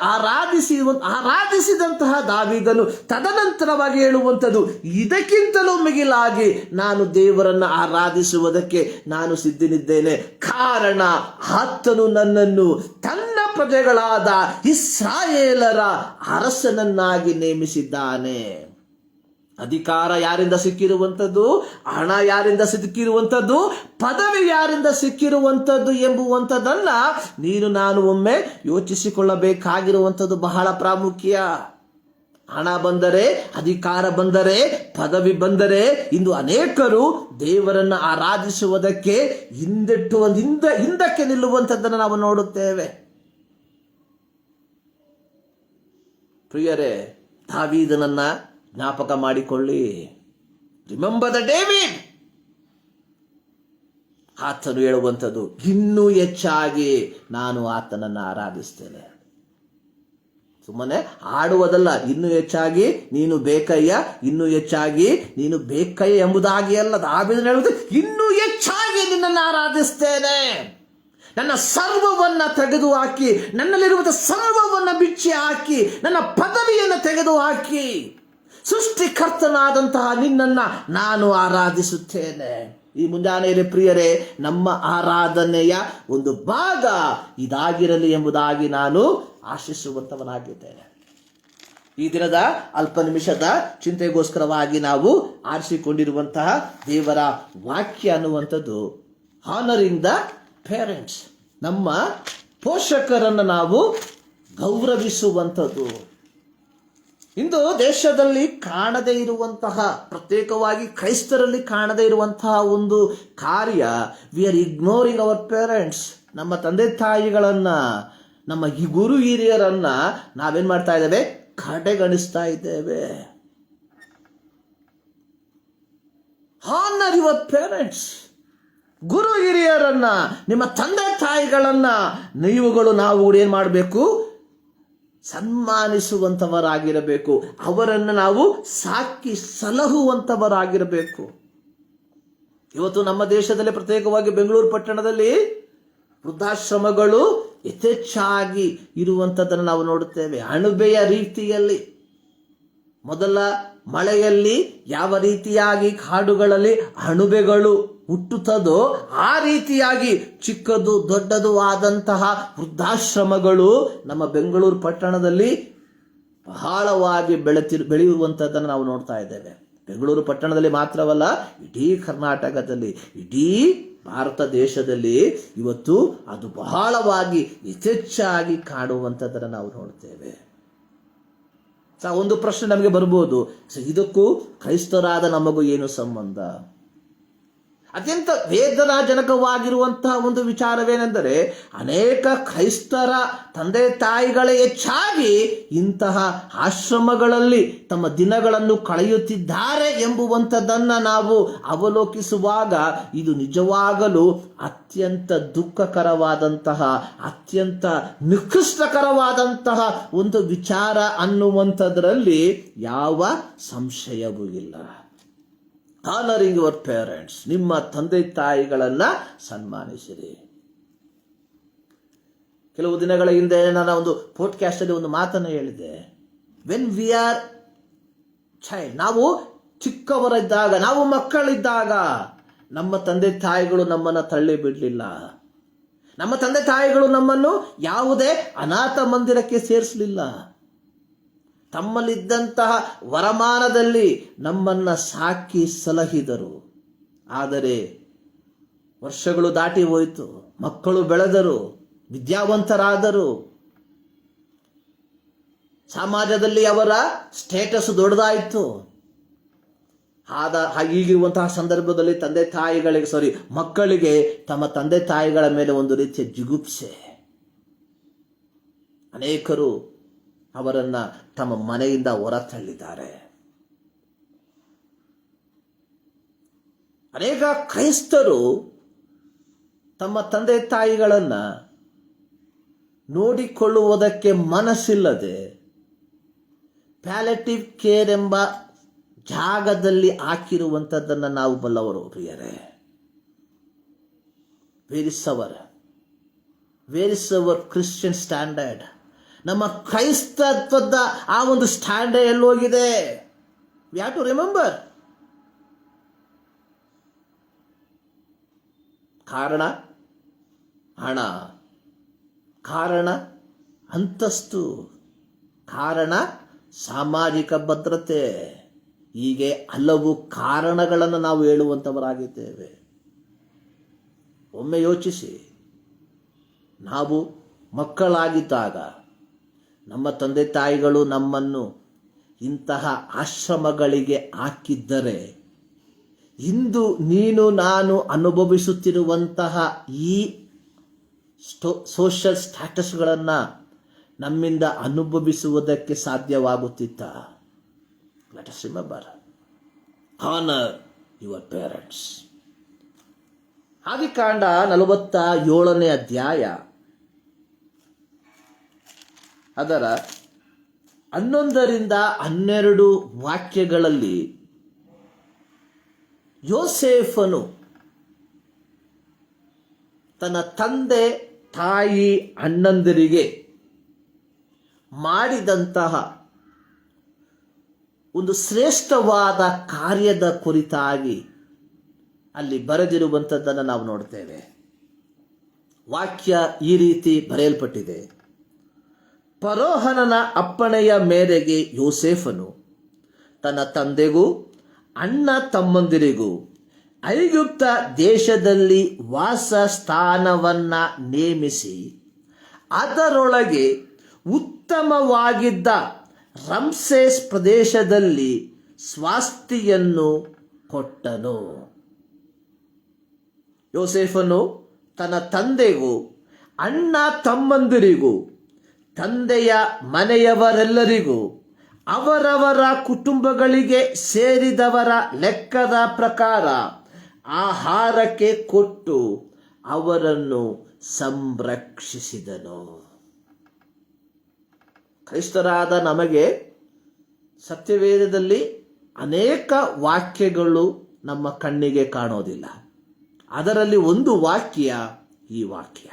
ಆರಾಧಿಸಿದಂತಹ ದಾವೀದನು ತದನಂತರವಾಗಿ ಹೇಳುವಂಥದ್ದು, ಇದಕ್ಕಿಂತಲೂ ಮಿಗಿಲಾಗಿ ನಾನು ದೇವರನ್ನ ಆರಾಧಿಸುವುದಕ್ಕೆ ನಾನು ಸಿದ್ಧನಿದ್ದೇನೆ. ಕಾರಣ ಆತನು ನನ್ನನ್ನು ತನ್ನ ಪ್ರಜೆಗಳಾದ ಇಸ್ರಾಯೇಲರ ಅರಸನನ್ನಾಗಿ ನೇಮಿಸಿದ್ದಾನೆ. ಅಧಿಕಾರ ಯಾರಿಂದ ಸಿಕ್ಕಿರುವಂಥದ್ದು, ಹಣ ಯಾರಿಂದ ಸಿಕ್ಕಿರುವಂಥದ್ದು, ಪದವಿ ಯಾರಿಂದ ಸಿಕ್ಕಿರುವಂಥದ್ದು ಎಂಬುವಂಥದ್ದನ್ನ ನೀನು ನಾನು ಒಮ್ಮೆ ಯೋಚಿಸಿಕೊಳ್ಳಬೇಕಾಗಿರುವಂಥದ್ದು ಬಹಳ ಪ್ರಾಮುಖ್ಯ. ಹಣ ಬಂದರೆ, ಅಧಿಕಾರ ಬಂದರೆ, ಪದವಿ ಬಂದರೆ ಇಂದು ಅನೇಕರು ದೇವರನ್ನು ಆರಾಧಿಸುವುದಕ್ಕೆ ಹಿಂದಕ್ಕೆ ನಿಲ್ಲುವಂಥದ್ದನ್ನು ನಾವು ನೋಡುತ್ತೇವೆ. ಪ್ರಿಯರೇ, ದಾವೀದನನ್ನ ಜ್ಞಾಪಕ ಮಾಡಿಕೊಳ್ಳಿ. Remember the David. ಆತನು ಹೇಳುವಂಥದ್ದು, ಇನ್ನೂ ಹೆಚ್ಚಾಗಿ ನಾನು ಆತನನ್ನು ಆರಾಧಿಸ್ತೇನೆ. ಸುಮ್ಮನೆ ಆಡುವುದಲ್ಲ, ಇನ್ನೂ ಹೆಚ್ಚಾಗಿ ನೀನು ಬೇಕಯ್ಯ, ಇನ್ನೂ ಹೆಚ್ಚಾಗಿ ನೀನು ಬೇಕಯ್ಯ ಎಂಬುದಾಗಿ ಅಲ್ಲ. ದಾವೀದನು ಹೇಳುವುದು, ಇನ್ನೂ ಹೆಚ್ಚಾಗಿ ನಿನ್ನನ್ನು ಆರಾಧಿಸ್ತೇನೆ. ನನ್ನ ಸರ್ವವನ್ನ ತೆಗೆದುಹಾಕಿ, ನನ್ನಲ್ಲಿರುವಂಥ ಸರ್ವವನ್ನ ಬಿಚ್ಚಿ ಹಾಕಿ, ನನ್ನ ಪದವಿಯನ್ನು ತೆಗೆದುಹಾಕಿ ಸೃಷ್ಟಿಕರ್ತನಾದಂತಹ ನಿನ್ನನ್ನ ನಾನು ಆರಾಧಿಸುತ್ತೇನೆ. ಈ ಮುಂಜಾನೆಯಲ್ಲಿ ಪ್ರಿಯರೇ, ನಮ್ಮ ಆರಾಧನೆಯ ಒಂದು ಭಾಗ ಇದಾಗಿರಲಿ ಎಂಬುದಾಗಿ ನಾನು ಆಶಿಸುವಂತವನಾಗಿದ್ದೇನೆ. ಈ ದಿನದ ಅಲ್ಪ ನಿಮಿಷದ ಚಿಂತೆಗೋಸ್ಕರವಾಗಿ ನಾವು ಆರಿಸಿಕೊಂಡಿರುವಂತಹ ದೇವರ ವಾಕ್ಯ ಅನ್ನುವಂಥದ್ದು ಹಾನರಿಂಗ್ ದ ಪೇರೆಂಟ್ಸ್. ನಮ್ಮ ಪೋಷಕರನ್ನು ನಾವು ಗೌರವಿಸುವಂಥದ್ದು. ಇಂದು ದೇಶದಲ್ಲಿ ಕಾಣದೇ ಇರುವಂತಹ, ಪ್ರತ್ಯೇಕವಾಗಿ ಕ್ರೈಸ್ತರಲ್ಲಿ ಕಾಣದೇ ಇರುವಂತಹ ಒಂದು ಕಾರ್ಯ, we are ignoring our parents. ನಮ್ಮ ತಂದೆ ತಾಯಿಗಳನ್ನ, ನಮ್ಮ ಈ ಗುರು ಹಿರಿಯರನ್ನ ನಾವೇನ್ ಮಾಡ್ತಾ ಇದ್ದೇವೆ? ಕಡೆಗಣಿಸ್ತಾ ಇದ್ದೇವೆ. Honour your parents. ಗುರು ಹಿರಿಯರನ್ನ, ನಿಮ್ಮ ತಂದೆ ತಾಯಿಗಳನ್ನ ನಾವು ಏನ್ ಮಾಡಬೇಕು? ಸನ್ಮಾನಿಸುವಂತವರಾಗಿರಬೇಕು. ಅವರನ್ನು ನಾವು ಸಾಕಿ ಸಲಹುವಂತವರಾಗಿರಬೇಕು. ಇವತ್ತು ನಮ್ಮ ದೇಶದಲ್ಲಿ, ಪ್ರತ್ಯೇಕವಾಗಿ ಬೆಂಗಳೂರು ಪಟ್ಟಣದಲ್ಲಿ ವೃದ್ಧಾಶ್ರಮಗಳು ಯಥೇಚ್ಛಾಗಿ ಇರುವಂಥದ್ದನ್ನು ನಾವು ನೋಡುತ್ತೇವೆ. ಅಣುಬೆಯ ರೀತಿಯಲ್ಲಿ, ಮೊದಲ ಮಳೆಯಲ್ಲಿ ಯಾವ ರೀತಿಯಾಗಿ ಕಾಡುಗಳಲ್ಲಿ ಅಣುಬೆಗಳು ಹುಟ್ಟುತ್ತದೋ ಆ ರೀತಿಯಾಗಿ ಚಿಕ್ಕದು ದೊಡ್ಡದು ಆದಂತಹ ವೃದ್ಧಾಶ್ರಮಗಳು ನಮ್ಮ ಬೆಂಗಳೂರು ಪಟ್ಟಣದಲ್ಲಿ ಬಹಳವಾಗಿ ಬೆಳೆಯುವಂಥದ್ದನ್ನು ನಾವು ನೋಡ್ತಾ ಇದ್ದೇವೆ. ಬೆಂಗಳೂರು ಪಟ್ಟಣದಲ್ಲಿ ಮಾತ್ರವಲ್ಲ, ಇಡೀ ಕರ್ನಾಟಕದಲ್ಲಿ, ಇಡೀ ಭಾರತ ದೇಶದಲ್ಲಿ ಇವತ್ತು ಅದು ಬಹಳವಾಗಿ ಯಥೇಚ್ಛಾಗಿ ಕಾಣುವಂಥದ್ದನ್ನು ನಾವು ನೋಡ್ತೇವೆ. ಒಂದು ಪ್ರಶ್ನೆ ನಮಗೆ ಬರ್ಬೋದು, ಇದಕ್ಕೂ ಕ್ರೈಸ್ತರಾದ ನಮಗೂ ಏನು ಸಂಬಂಧ? ಅತ್ಯಂತ ವೇದನಾಜನಕವಾಗಿರುವಂತಹ ಒಂದು ವಿಚಾರವೇನೆಂದರೆ, ಅನೇಕ ಕ್ರೈಸ್ತರ ತಂದೆ ತಾಯಿಗಳೇ ಹೆಚ್ಚಾಗಿ ಇಂತಹ ಆಶ್ರಮಗಳಲ್ಲಿ ತಮ್ಮ ದಿನಗಳನ್ನು ಕಳೆಯುತ್ತಿದ್ದಾರೆ ಎಂಬುವಂಥದ್ದನ್ನು ನಾವು ಅವಲೋಕಿಸುವಾಗ ಇದು ನಿಜವಾಗಲೂ ಅತ್ಯಂತ ದುಃಖಕರವಾದಂತಹ, ಅತ್ಯಂತ ನಿಕೃಷ್ಟಕರವಾದಂತಹ ಒಂದು ವಿಚಾರ ಅನ್ನುವಂಥದ್ರಲ್ಲಿ ಯಾವ ಸಂಶಯವೂ ಇಲ್ಲ. ಹಾನರಿಂಗ್ ಯುವರ್ ಪೇರೆಂಟ್ಸ್, ನಿಮ್ಮ ತಂದೆ ತಾಯಿಗಳನ್ನ ಸನ್ಮಾನಿಸಿರಿ. ಕೆಲವು ದಿನಗಳ ಹಿಂದೆ ನಾನು ಒಂದು ಪಾಡ್ಕಾಸ್ಟ್ ಅಲ್ಲಿ ಒಂದು ಮಾತನ್ನು ಹೇಳಿದೆ. ವೆನ್ ವಿ ಆರ್ ಚೈಲ್ಡ್, ನಾವು ಚಿಕ್ಕವರಿದ್ದಾಗ, ನಾವು ಮಕ್ಕಳಿದ್ದಾಗ ನಮ್ಮ ತಂದೆ ತಾಯಿಗಳು ನಮ್ಮನ್ನು ತಳ್ಳಿ ಬಿಡಲಿಲ್ಲ. ನಮ್ಮ ತಂದೆ ತಾಯಿಗಳು ನಮ್ಮನ್ನು ಯಾವುದೇ ಅನಾಥ ಮಂದಿರಕ್ಕೆ ಸೇರಿಸಲಿಲ್ಲ. ತಮ್ಮಲ್ಲಿದ್ದಂತಹ ವರಮಾನದಲ್ಲಿ ನಮ್ಮನ್ನ ಸಾಕಿ ಸಲಹಿದರು. ಆದರೆ ವರ್ಷಗಳು ದಾಟಿ ಹೋಯಿತು, ಮಕ್ಕಳು ಬೆಳೆದರು, ವಿದ್ಯಾವಂತರಾದರು, ಸಮಾಜದಲ್ಲಿ ಅವರ ಸ್ಟೇಟಸ್ ದೊಡ್ಡದಾಯಿತು. ಹೀಗಿರುವಂತಹ ಸಂದರ್ಭದಲ್ಲಿ ಮಕ್ಕಳಿಗೆ ತಮ್ಮ ತಂದೆ ತಾಯಿಗಳ ಮೇಲೆ ಒಂದು ರೀತಿಯ ಜಿಗುಪ್ಸೆ. ಅನೇಕರು ಅವರನ್ನ ತಮ್ಮ ಮನೆಯಿಂದ ಹೊರತಳ್ಳಿದ್ದಾರೆ. ಅನೇಕ ಕ್ರೈಸ್ತರು ತಮ್ಮ ತಂದೆ ತಾಯಿಗಳನ್ನ ನೋಡಿಕೊಳ್ಳುವುದಕ್ಕೆ ಮನಸ್ಸಿಲ್ಲದೆ ಪ್ಯಾಲೆಟಿವ್ ಕೇರ್ ಎಂಬ ಜಾಗದಲ್ಲಿ ಹಾಕಿರುವಂಥದ್ದನ್ನು ನಾವು ಬಲ್ಲವರು ಪ್ರಿಯರೇ. Where is our Christian standard? ನಮ್ಮ ಕ್ರೈಸ್ತತ್ವದ ಆ ಒಂದು ಸ್ಟ್ಯಾಂಡರ್ಡ್ ಎಲ್ಲೋಗಿದೆ? We have to remember. ಕಾರಣ ಹಣ, ಕಾರಣ ಅಂತಸ್ತು, ಕಾರಣ ಸಾಮಾಜಿಕ ಭದ್ರತೆ, ಹೀಗೆ ಹಲವು ಕಾರಣಗಳನ್ನು ನಾವು ಹೇಳುವಂಥವರಾಗಿದ್ದೇವೆ. ಒಮ್ಮೆ ಯೋಚಿಸಿ, ನಾವು ಮಕ್ಕಳಾಗಿದ್ದಾಗ ನಮ್ಮ ತಂದೆ ತಾಯಿಗಳು ನಮ್ಮನ್ನು ಇಂತಹ ಆಶ್ರಮಗಳಿಗೆ ಹಾಕಿದ್ದರೆ, ಇಂದು ನೀನು ನಾನು ಅನುಭವಿಸುತ್ತಿರುವಂತಹ ಈ ಸೋಷಿಯಲ್ ಸ್ಟ್ಯಾಟಸ್ಗಳನ್ನು ನಮ್ಮಿಂದ ಅನುಭವಿಸುವುದಕ್ಕೆ ಸಾಧ್ಯವಾಗುತ್ತಿತ್ತ? Let us remember, honour your parents. ಆದಿಕಾಂಡ 47ನೇ ಅಧ್ಯಾಯ ಅದರ 11ರಿಂದ 12 ವಾಕ್ಯಗಳಲ್ಲಿ ಯೋಸೇಫನು ತನ್ನ ತಂದೆ ತಾಯಿ ಅಣ್ಣಂದಿರಿಗೆ ಮಾಡಿದಂತಹ ಒಂದು ಶ್ರೇಷ್ಠವಾದ ಕಾರ್ಯದ ಕುರಿತಾಗಿ ಅಲ್ಲಿ ಬರೆದಿರುವಂಥದ್ದನ್ನು ನಾವು ನೋಡ್ತೇವೆ. ವಾಕ್ಯ ಈ ರೀತಿ ಬರೆಯಲ್ಪಟ್ಟಿದೆ: ಫರೋಹನನ ಅಪ್ಪಣೆಯ ಮೇರೆಗೆ ಯೋಸೇಫನು ತನ್ನ ತಂದೆಗೂ ಅಣ್ಣ ತಮ್ಮಂದಿರಿಗೂ ಐಗುಪ್ತ ದೇಶದಲ್ಲಿ ವಾಸ ಸ್ಥಾನವನ್ನ ನೇಮಿಸಿ ಅದರೊಳಗೆ ಉತ್ತಮವಾಗಿದ್ದ ರಮ್ಸೇಸ್ ಪ್ರದೇಶದಲ್ಲಿ ಸ್ವಾಸ್ತಿಯನ್ನು ಕೊಟ್ಟನು. ಯೋಸೇಫನು ತನ್ನ ತಂದೆಗೂ ಅಣ್ಣ ತಮ್ಮಂದಿರಿಗೂ ತಂದೆಯ ಮನೆಯವರೆಲ್ಲರಿಗೂ ಅವರವರ ಕುಟುಂಬಗಳಿಗೆ ಸೇರಿದವರ ಲೆಕ್ಕದ ಪ್ರಕಾರ ಆಹಾರಕ್ಕೆ ಕೊಟ್ಟು ಅವರನ್ನು ಸಂರಕ್ಷಿಸಿದನು. ಕ್ರೈಸ್ತರಾದ ನಮಗೆ ಸತ್ಯವೇದದಲ್ಲಿ ಅನೇಕ ವಾಕ್ಯಗಳು ನಮ್ಮ ಕಣ್ಣಿಗೆ ಕಾಣೋದಿಲ್ಲ. ಅದರಲ್ಲಿ ಒಂದು ವಾಕ್ಯ ಈ ವಾಕ್ಯ.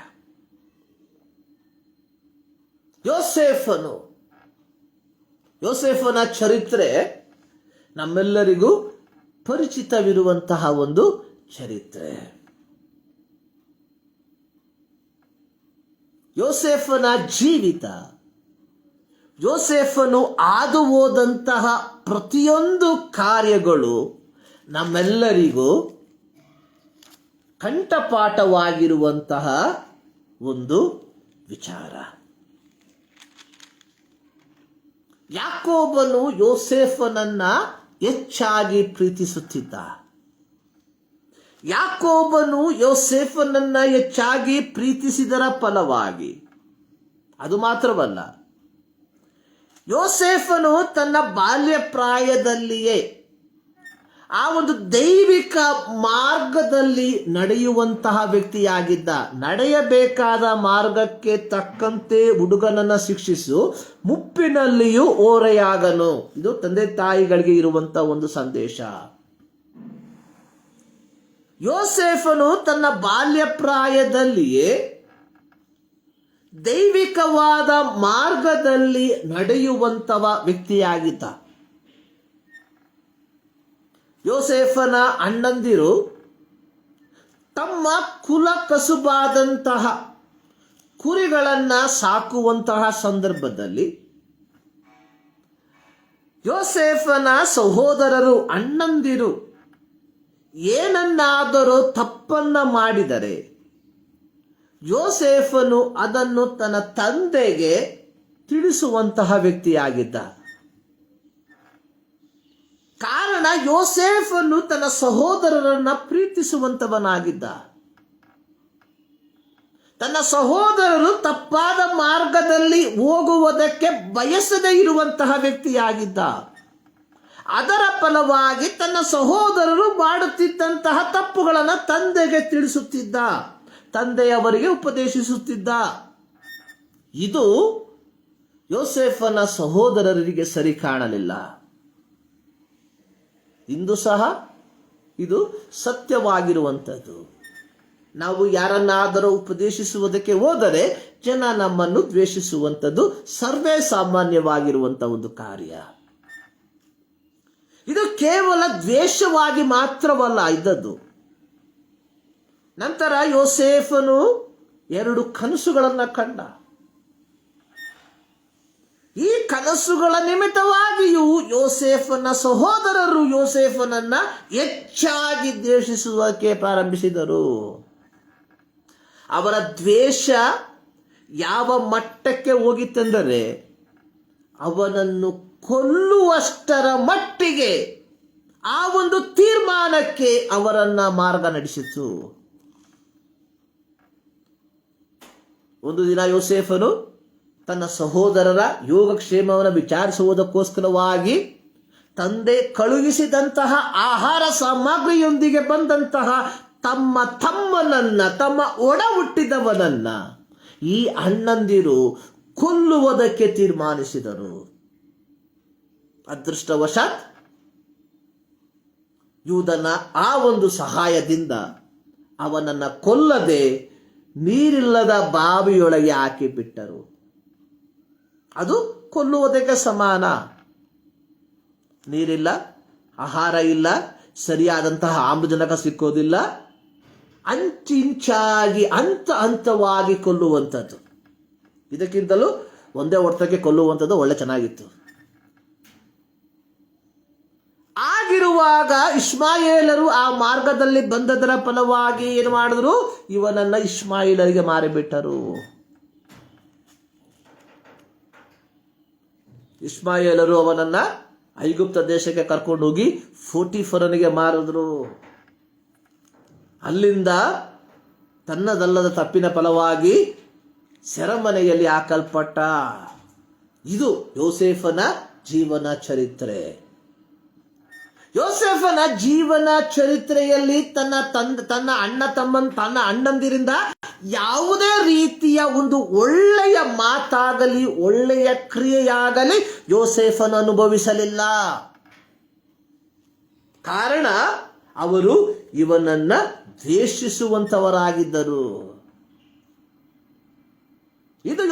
ಯೋಸೇಫನ ಚರಿತ್ರೆ ನಮ್ಮೆಲ್ಲರಿಗೂ ಪರಿಚಿತವಿರುವಂತಹ ಒಂದು ಚರಿತ್ರೆ. ಯೋಸೇಫನ ಜೀವಿತ ಯೋಸೇಫನು ಹಾದು ಹೋದಂತಹ ಪ್ರತಿಯೊಂದು ಕಾರ್ಯಗಳು ನಮ್ಮೆಲ್ಲರಿಗೂ ಕಂಠಪಾಠವಾಗಿರುವಂತಹ ಒಂದು ವಿಚಾರ. ಯಾಕೋಬನು ಯೋಸೇಫನನ್ನ ಹೆಚ್ಚಾಗಿ ಪ್ರೀತಿಸುತ್ತಿದ್ದ. ಯಾಕೋಬನು ಯೋಸೇಫನನ್ನ ಹೆಚ್ಚಾಗಿ ಪ್ರೀತಿಸಿದರ ಫಲವಾಗಿ ಅದು ಮಾತ್ರವಲ್ಲ, ಯೋಸೇಫನು ತನ್ನ ಬಾಲ್ಯ ಪ್ರಾಯದಲ್ಲಿಯೇ ಆ ಒಂದು ದೈವಿಕ ಮಾರ್ಗದಲ್ಲಿ ನಡೆಯುವಂತಹ ವ್ಯಕ್ತಿಯಾಗಿದ್ದ. ನಡೆಯಬೇಕಾದ ಮಾರ್ಗಕ್ಕೆ ತಕ್ಕಂತೆ ಹುಡುಗನನ್ನ ಶಿಕ್ಷಿಸು, ಮುಪ್ಪಿನಲ್ಲಿಯೂ ಓರೆಯಾಗನು. ಇದು ತಂದೆ ತಾಯಿಗಳಿಗೆ ಇರುವಂತಹ ಒಂದು ಸಂದೇಶ. ಯೋಸೇಫನು ತನ್ನ ಬಾಲ್ಯ ಪ್ರಾಯದಲ್ಲಿಯೇ ದೈವಿಕವಾದ ಮಾರ್ಗದಲ್ಲಿ ನಡೆಯುವಂತಹ ವ್ಯಕ್ತಿಯಾಗಿದ್ದ. ಯೋಸೇಫನ ಅಣ್ಣಂದಿರು ತಮ್ಮ ಕುಲ ಕಸುಬಾದಂತಹ ಕುರಿಗಳನ್ನು ಸಾಕುವಂತಹ ಸಂದರ್ಭದಲ್ಲಿ ಯೋಸೇಫನ ಸಹೋದರರು ಅಣ್ಣಂದಿರು ಏನನ್ನಾದರೂ ತಪ್ಪನ್ನ ಮಾಡಿದರೆ ಯೋಸೇಫನು ಅದನ್ನು ತನ್ನ ತಂದೆಗೆ ತಿಳಿಸುವಂತಹ ವ್ಯಕ್ತಿಯಾಗಿದ್ದ. ಕಾರಣ ಯೋಸೇಫನು ತನ್ನ ಸಹೋದರರನ್ನ ಪ್ರೀತಿಸುವಂತವನಾಗಿದ್ದ. ತನ್ನ ಸಹೋದರರು ತಪ್ಪಾದ ಮಾರ್ಗದಲ್ಲಿ ಹೋಗುವುದಕ್ಕೆ ಬಯಸದೇ ಇರುವಂತಹ ವ್ಯಕ್ತಿಯಾಗಿದ್ದ. ಅದರ ಫಲವಾಗಿ ತನ್ನ ಸಹೋದರರು ಮಾಡುತ್ತಿದ್ದಂತಹ ತಪ್ಪುಗಳನ್ನು ತಂದೆಗೆ ತಿಳಿಸುತ್ತಿದ್ದ, ತಂದೆಯವರಿಗೆ ಉಪದೇಶಿಸುತ್ತಿದ್ದ. ಇದು ಯೋಸೇಫನ ಸಹೋದರರಿಗೆ ಸರಿ ಕಾಣಲಿಲ್ಲ. ಇಂದು ಸಹ ಇದು ಸತ್ಯವಾಗಿರುವಂಥದ್ದು. ನಾವು ಯಾರನ್ನಾದರೂ ಉಪದೇಶಿಸುವುದಕ್ಕೆ ಹೋದರೆ ಜನ ನಮ್ಮನ್ನು ದ್ವೇಷಿಸುವಂಥದ್ದು ಸರ್ವೇ ಸಾಮಾನ್ಯವಾಗಿರುವಂಥ ಒಂದು ಕಾರ್ಯ. ಇದು ಕೇವಲ ದ್ವೇಷವಾಗಿ ಮಾತ್ರವಲ್ಲ ಇದ್ದದ್ದು. ನಂತರ ಯೋಸೇಫನು 2 ಕನಸುಗಳನ್ನು ಕಂಡ. ಈ ಕನಸುಗಳ ನಿಮಿತ್ತವಾಗಿಯೂ ಯೋಸೇಫನ ಸಹೋದರರು ಯೋಸೇಫನನ್ನ ಹೆಚ್ಚಾಗಿ ದ್ವೇಷಿಸುವುದಕ್ಕೆ ಪ್ರಾರಂಭಿಸಿದರು. ಅವರ ದ್ವೇಷ ಯಾವ ಮಟ್ಟಕ್ಕೆ ಹೋಗಿತ್ತೆಂದರೆ ಅವನನ್ನು ಕೊಲ್ಲುವಷ್ಟರ ಮಟ್ಟಿಗೆ ಆ ಒಂದು ತೀರ್ಮಾನಕ್ಕೆ ಅವರನ್ನ ಮಾರ್ಗ ನಡೆಸಿತು. ಒಂದು ದಿನ ಯೋಸೇಫನು ತನ್ನ ಸಹೋದರರ ಯೋಗಕ್ಷೇಮವನ್ನು ವಿಚಾರಿಸುವುದಕ್ಕೋಸ್ಕರವಾಗಿ ತಂದೆ ಕಳುಹಿಸಿದಂತಹ ಆಹಾರ ಸಾಮಗ್ರಿಯೊಂದಿಗೆ ಬಂದಂತಹ ತಮ್ಮ ಒಡ ಹುಟ್ಟಿದವನನ್ನ ಈ ಅಣ್ಣಂದಿರು ಕೊಲ್ಲುವುದಕ್ಕೆ ತೀರ್ಮಾನಿಸಿದರು. ಅದೃಷ್ಟವಶಾತ್ ಯೂದನ ಆ ಒಂದು ಸಹಾಯದಿಂದ ಅವನನ್ನ ಕೊಲ್ಲದೆ ನೀರಿಲ್ಲದ ಬಾವಿಯೊಳಗೆ ಹಾಕಿಬಿಟ್ಟರು. ಅದು ಕೊಲ್ಲುವುದಕ್ಕೆ ಸಮಾನ. ನೀರಿಲ್ಲ, ಆಹಾರ ಇಲ್ಲ, ಸರಿಯಾದಂತಹ ಆಮ್ಲಜನಕ ಸಿಕ್ಕೋದಿಲ್ಲ, ಅಂಚಿಂಚಾಗಿ ಹಂತವಾಗಿ ಕೊಲ್ಲುವಂಥದ್ದು. ಇದಕ್ಕಿಂತಲೂ ಒಂದೇ ಹೊಡೆತಕ್ಕೆ ಕೊಲ್ಲುವಂಥದ್ದು ಒಳ್ಳೆ ಚೆನ್ನಾಗಿತ್ತು. ಆಗಿರುವಾಗ ಇಷ್ಮಾಯೇಲರು ಆ ಮಾರ್ಗದಲ್ಲಿ ಬಂದದರ ಫಲವಾಗಿ ಏನು ಮಾಡಿದ್ರು? ಇವನನ್ನ ಇಷ್ಮಾಯೇಲರಿಗೆ ಮಾರಿಬಿಟ್ಟರು. ಇಷ್ಮಾಯೇಲರು ಅವನನ್ನ ಐಗುಪ್ತ ದೇಶಕ್ಕೆ ಕರ್ಕೊಂಡು ಹೋಗಿ ಪೋಟಿಫರನಿಗೆ ಮಾರಿದ್ರು. ಅಲ್ಲಿಂದ ತನ್ನದಲ್ಲದ ತಪ್ಪಿನ ಫಲವಾಗಿ ಸೆರೆಮನೆಯಲ್ಲಿ ಹಾಕಲ್ಪಟ್ಟ. ಇದು ಯೋಸೇಫನ ಜೀವನ ಚರಿತ್ರೆ. ಯೋಸೇಫನ ಜೀವನ ಚರಿತ್ರೆಯಲ್ಲಿ ತನ್ನ ಅಣ್ಣಂದಿರಿಂದ ಯಾವುದೇ ರೀತಿಯ ಒಂದು ಒಳ್ಳೆಯ ಮಾತಾಗಲಿ ಒಳ್ಳೆಯ ಕ್ರಿಯೆಯಾಗಲಿ ಯೋಸೇಫನ ಅನುಭವಿಸಲಿಲ್ಲ. ಕಾರಣ ಅವರು ಇವನನ್ನ ದ್ವೇಷಿಸುವಂತವರಾಗಿದ್ದರು. ಇದು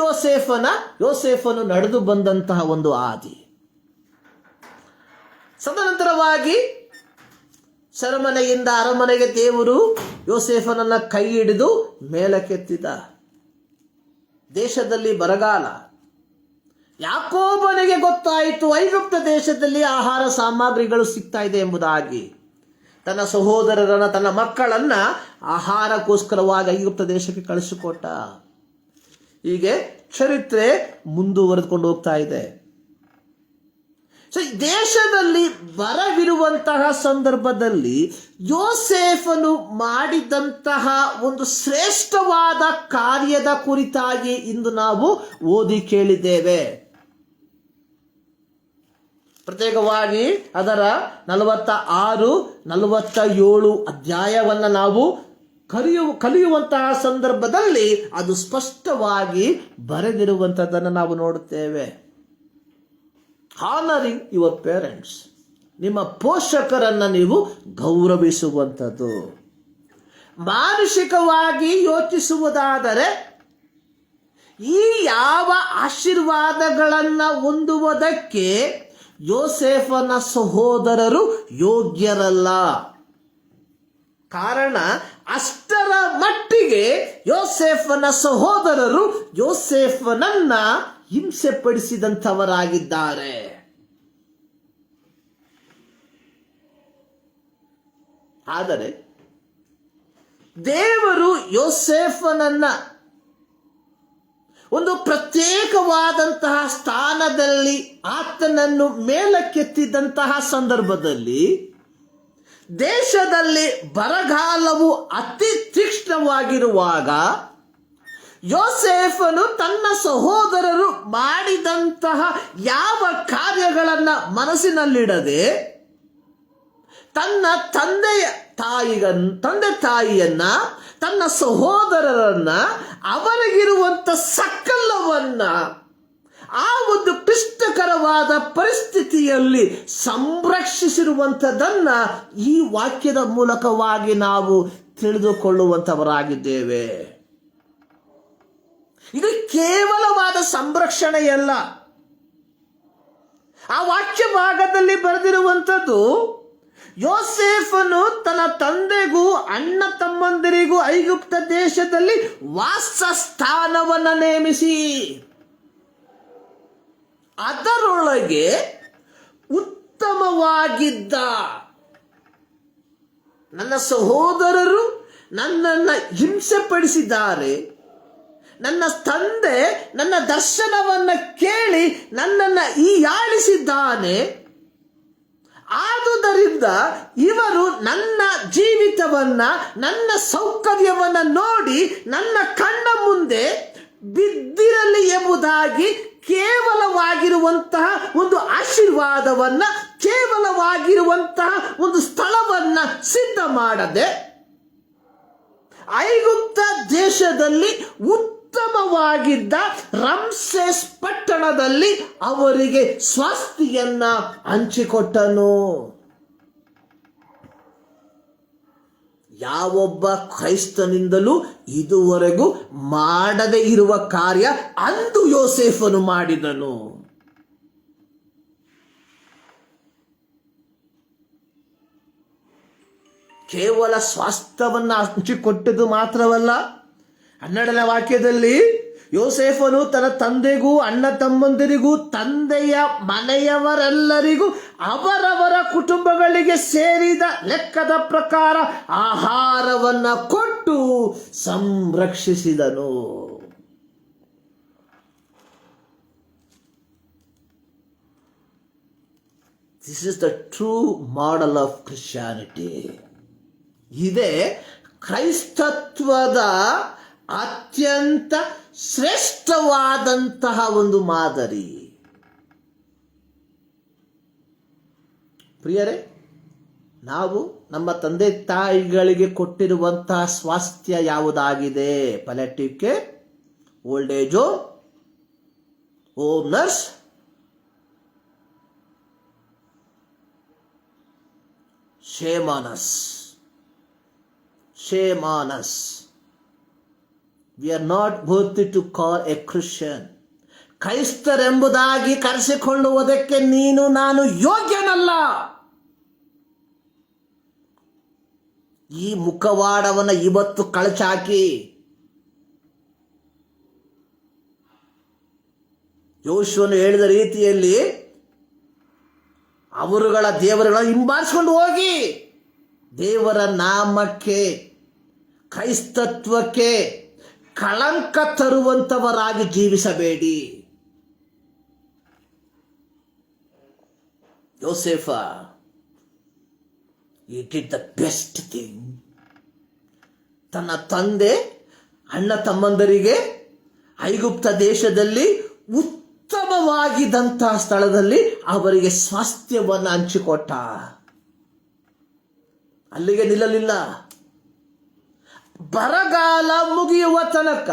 ಯೋಸೇಫನು ನಡೆದು ಬಂದಂತಹ ಒಂದು ಹಾದಿ. ಸದನಂತರವಾಗಿ ಸೆರೆಮನೆಯಿಂದ ಅರಮನೆಗೆ ದೇವರು ಯೋಸೇಫನನ್ನ ಕೈ ಹಿಡಿದು ಮೇಲಕ್ಕೆತ್ತಿದ. ದೇಶದಲ್ಲಿ ಬರಗಾಲ, ಯಾಕೋಬನಿಗೆ ಗೊತ್ತಾಯಿತು ಐಗುಪ್ತ ದೇಶದಲ್ಲಿ ಆಹಾರ ಸಾಮಗ್ರಿಗಳು ಸಿಗ್ತಾ ಇದೆ ಎಂಬುದಾಗಿ. ತನ್ನ ಸಹೋದರರನ್ನ, ತನ್ನ ಮಕ್ಕಳನ್ನ ಆಹಾರಕ್ಕೋಸ್ಕರವಾಗಿ ಐಗುಪ್ತ ದೇಶಕ್ಕೆ ಕಳಿಸಿಕೊಟ್ಟ. ಹೀಗೆ ಚರಿತ್ರೆ ಮುಂದುವರೆದುಕೊಂಡು ಹೋಗ್ತಾ ಇದೆ. ದೇಶದಲ್ಲಿ ಬರವಿರುವಂತಹ ಸಂದರ್ಭದಲ್ಲಿ ಯೋಸೇಫನು ಮಾಡಿದಂತಹ ಒಂದು ಶ್ರೇಷ್ಠವಾದ ಕಾರ್ಯದ ಕುರಿತಾಗಿ ಇಂದು ನಾವು ಓದಿ ಕೇಳಿದ್ದೇವೆ. ಪ್ರತ್ಯೇಕವಾಗಿ ಅದರ 46, 47 ಅಧ್ಯಾಯವನ್ನು ನಾವು ಕಲಿಯುವಂತಹ ಸಂದರ್ಭದಲ್ಲಿ ಅದು ಸ್ಪಷ್ಟವಾಗಿ ಬರೆದಿರುವಂಥದ್ದನ್ನು ನಾವು ನೋಡುತ್ತೇವೆ. ಹಾನರಿಂಗ್ ಯುವರ್ ಪೇರೆಂಟ್ಸ್, ನಿಮ್ಮ ಪೋಷಕರನ್ನ ನೀವು ಗೌರವಿಸುವಂಥದ್ದು. ಮಾನಸಿಕವಾಗಿ ಯೋಚಿಸುವುದಾದರೆ ಈ ಯಾವ ಆಶೀರ್ವಾದಗಳನ್ನು ಹೊಂದುವುದಕ್ಕೆ ಯೋಸೇಫನ ಸಹೋದರರು ಯೋಗ್ಯರಲ್ಲ. ಕಾರಣ ಅಷ್ಟರ ಮಟ್ಟಿಗೆ ಯೋಸೇಫನ ಸಹೋದರರು ಯೋಸೇಫನನ್ನ ಹಿಂಸೆ ಪಡಿಸಿದಂಥವರಾಗಿದ್ದಾರೆ. ಆದರೆ ದೇವರು ಯೋಸೇಫನನ್ನ ಒಂದು ಪ್ರತ್ಯೇಕವಾದಂತಹ ಸ್ಥಾನದಲ್ಲಿ ಆತನನ್ನು ಮೇಲಕ್ಕೆತ್ತಿದಂತಹ ಸಂದರ್ಭದಲ್ಲಿ ದೇಶದಲ್ಲಿ ಬರಗಾಲವು ಅತಿ ತೀಕ್ಷ್ಣವಾಗಿರುವಾಗ ಯೋಸೇಫನು ತನ್ನ ಸಹೋದರರು ಮಾಡಿದಂತಹ ಯಾವ ಕಾರ್ಯಗಳನ್ನು ಮನಸ್ಸಿನಲ್ಲಿಡದೆ ತನ್ನ ತಂದೆ ತಾಯಿಯನ್ನ, ತನ್ನ ಸಹೋದರರನ್ನ, ಅವರಿಗಿರುವಂಥ ಸಕಲವನ್ನ ಆ ಒಂದು ಕ್ಲಿಷ್ಟಕರವಾದ ಪರಿಸ್ಥಿತಿಯಲ್ಲಿ ಸಂರಕ್ಷಿಸಿರುವಂಥದ್ದನ್ನ ಈ ವಾಕ್ಯದ ಮೂಲಕವಾಗಿ ನಾವು ತಿಳಿದುಕೊಳ್ಳುವಂಥವರಾಗಿದ್ದೇವೆ. ಇದು ಕೇವಲವಾದ ಸಂರಕ್ಷಣೆಯಲ್ಲ. ಆ ವಾಕ್ಯ ಭಾಗದಲ್ಲಿ ಬರೆದಿರುವಂಥದ್ದು ಯೋಸೇಫನು ತನ್ನ ತಂದೆಗೂ ಅಣ್ಣ ತಮ್ಮಂದಿರಿಗೂ ಐಗುಪ್ತ ದೇಶದಲ್ಲಿ ವಾಸಸ್ಥಾನವನ್ನು ನೇಮಿಸಿ ಅದರೊಳಗೆ ಉತ್ತಮವಾಗಿದ್ದ ನನ್ನ ಸಹೋದರರು ನನ್ನನ್ನು ಹಿಂಸೆ ಪಡಿಸಿದ್ದಾರೆ, ನನ್ನ ತಂದೆ ನನ್ನ ದರ್ಶನವನ್ನು ಕೇಳಿ ನನ್ನನ್ನು ಹೀಯಾಳಿಸಿದ್ದಾನೆ, ಆದುದರಿಂದ ಇವರು ನನ್ನ ಜೀವಿತವನ್ನ, ನನ್ನ ಸೌಕರ್ಯವನ್ನ ನೋಡಿ ನನ್ನ ಕಣ್ಣ ಮುಂದೆ ಬಿದ್ದಿರಲಿ ಎಂಬುದಾಗಿ ಕೇವಲವಾಗಿರುವಂತಹ ಒಂದು ಆಶೀರ್ವಾದವನ್ನ, ಕೇವಲವಾಗಿರುವಂತಹ ಒಂದು ಸ್ಥಳವನ್ನ ಸಿದ್ಧ ಮಾಡದೆ ಐಗುಪ್ತ ದೇಶದಲ್ಲಿ ಉತ್ತಮವಾಗಿದ್ದ ರಮ್ಸೇಸ್ ಪಟ್ಟಣದಲ್ಲಿ ಅವರಿಗೆ ಸ್ವಾಸ್ತಿಯನ್ನ ಹಂಚಿಕೊಟ್ಟನು. ಯಾವೊಬ್ಬ ಕ್ರೈಸ್ತನಿಂದಲೂ ಇದುವರೆಗೂ ಮಾಡದೇ ಇರುವ ಕಾರ್ಯ ಅಂದು ಯೋಸೇಫನು ಮಾಡಿದನು. ಕೇವಲ ಸ್ವಾಸ್ಥ್ಯವನ್ನು ಹಂಚಿಕೊಟ್ಟದ್ದು ಮಾತ್ರವಲ್ಲ, 12ನೇ ವಾಕ್ಯದಲ್ಲಿ ಯೋಸೇಫನು ತನ್ನ ತಂದೆಗೂ ಅಣ್ಣ ತಮ್ಮಂದಿರಿಗೂ ತಂದೆಯ ಮನೆಯವರೆಲ್ಲರಿಗೂ ಅವರವರ ಕುಟುಂಬಗಳಿಗೆ ಸೇರಿದ ಲೆಕ್ಕದ ಪ್ರಕಾರ ಆಹಾರವನ್ನ ಕೊಟ್ಟು ಸಂರಕ್ಷಿಸಿದನು. This is the true model of Christianity. ಇದೇ ಕ್ರೈಸ್ತತ್ವದ ಅತ್ಯಂತ ಶ್ರೇಷ್ಠವಾದಂತಹ ಒಂದು ಮಾದರಿ. ಪ್ರಿಯರೇ, ನಾವು ನಮ್ಮ ತಂದೆ ತಾಯಿಗಳಿಗೆ ಕೊಟ್ಟಿರುವಂತಹ ಸ್ವಾಸ್ಥ್ಯ ಯಾವುದಾಗಿದೆ? Palliative care, old age home, home nurse, shame on us. Shame on us. We are not worthy to call a Christian. ಕ್ರೈಸ್ತರೆಂಬುದಾಗಿ ಕರೆಸಿಕೊಳ್ಳುವುದಕ್ಕೆ ನೀನು ನಾನು ಯೋಗ್ಯನಲ್ಲ. ಈ ಮುಖವಾಡವನ್ನು ಇವತ್ತು ಕಳಚಾಕಿ ಯೆಹೋಶುವನು ಹೇಳಿದ ರೀತಿಯಲ್ಲಿ ಅವರುಗಳ ದೇವರುಗಳನ್ನು ಹಿಂಬಾಲಿಸ್ಕೊಂಡು ಹೋಗಿ ದೇವರ ನಾಮಕ್ಕೆ, ಕ್ರೈಸ್ತತ್ವಕ್ಕೆ ಕಳಂಕ ತರುವಂತವರಾಗಿ ಜೀವಿಸಬೇಡಿ. ಯೋಸೇಫ he did the best thing. ತನ್ನ ತಂದೆ ಅಣ್ಣ ತಮ್ಮಂದರಿಗೆ ಐಗುಪ್ತ ದೇಶದಲ್ಲಿ ಉತ್ತಮವಾಗಿದ್ದಂತಹ ಸ್ಥಳದಲ್ಲಿ ಅವರಿಗೆ ಸ್ವಾಸ್ಥ್ಯವನ್ನು ಹಂಚಿಕೊಟ್ಟ. ಅಲ್ಲಿಗೆ ನಿಲ್ಲಲಿಲ್ಲ. ಬರಗಾಲ ಮುಗಿಯುವ ತನಕ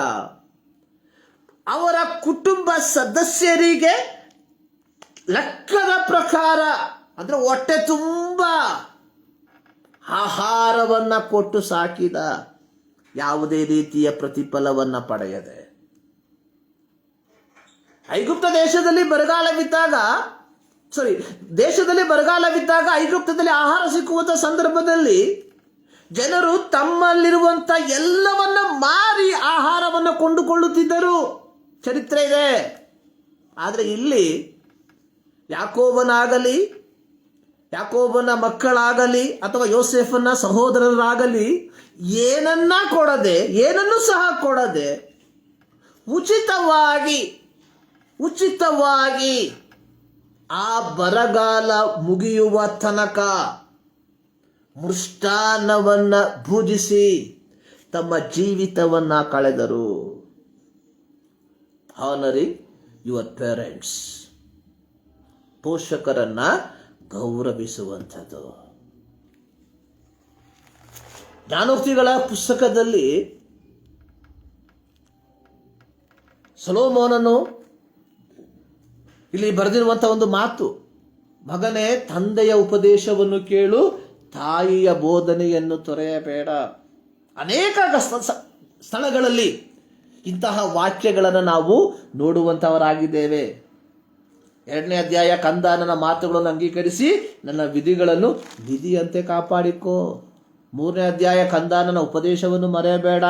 ಅವರ ಕುಟುಂಬ ಸದಸ್ಯರಿಗೆ ಲೆಕ್ಕದ ಪ್ರಕಾರ, ಅಂದ್ರೆ ಹೊಟ್ಟೆ ತುಂಬ ಆಹಾರವನ್ನ ಕೊಟ್ಟು ಸಾಕಿದ, ಯಾವುದೇ ರೀತಿಯ ಪ್ರತಿಫಲವನ್ನ ಪಡೆಯದೆ. ಐಗುಪ್ತ ದೇಶದಲ್ಲಿ ಬರಗಾಲವಿದ್ದಾಗ ಐಗುಪ್ತದಲ್ಲಿ ಆಹಾರ ಸಿಕ್ಕುವಂತ ಸಂದರ್ಭದಲ್ಲಿ ಜನರು ತಮ್ಮಲ್ಲಿರುವಂತ ಎಲ್ಲವನ್ನ ಮಾರಿ ಆಹಾರವನ್ನು ಕೊಂಡುಕೊಳ್ಳುತ್ತಿದ್ದರು. ಚರಿತ್ರೆ ಇದೆ. ಆದರೆ ಇಲ್ಲಿ ಯಾಕೋಬನ ಮಕ್ಕಳಾಗಲಿ ಅಥವಾ ಯೋಸೇಫನ ಸಹೋದರರಾಗಲಿ ಏನನ್ನೂ ಸಹ ಕೊಡದೆ ಉಚಿತವಾಗಿ ಆ ಬರಗಾಲ ಮುಗಿಯುವ ತನಕ ಮೃಷ್ಟಾನ್ನವನ್ನ ಭುಜಿಸಿ ತಮ್ಮ ಜೀವಿತವನ್ನ ಕಳೆದರು. ಹಾನರಿಂಗ್ ಯುವರ್ ಪೇರೆಂಟ್ಸ್, ಪೋಷಕರನ್ನ ಗೌರವಿಸುವಂಥದ್ದು. ಜ್ಞಾನೋಕ್ತಿಗಳ ಪುಸ್ತಕದಲ್ಲಿ ಸೊಲೊಮೋನನು ಇಲ್ಲಿ ಬರೆದಿರುವಂತಹ ಒಂದು ಮಾತು, ಮಗನೇ ತಂದೆಯ ಉಪದೇಶವನ್ನು ಕೇಳು, ತಾಯಿಯ ಬೋಧನೆಯನ್ನು ತೊರೆಯಬೇಡ. ಅನೇಕ ಸ್ಥಳಗಳಲ್ಲಿ ಇಂತಹ ವಾಕ್ಯಗಳನ್ನು ನಾವು ನೋಡುವಂತವರಾಗಿದ್ದೇವೆ. 2ನೇ ಅಧ್ಯಾಯ, ಕಂದ ನನ್ನ ಮಾತುಗಳನ್ನು ಅಂಗೀಕರಿಸಿ ನನ್ನ ವಿಧಿಗಳನ್ನು ವಿಧಿಯಂತೆ ಕಾಪಾಡಿಕೋ. 3ನೇ ಅಧ್ಯಾಯ, ಕಂದ ನನ್ನ ಉಪದೇಶವನ್ನು ಮರೆಯಬೇಡ.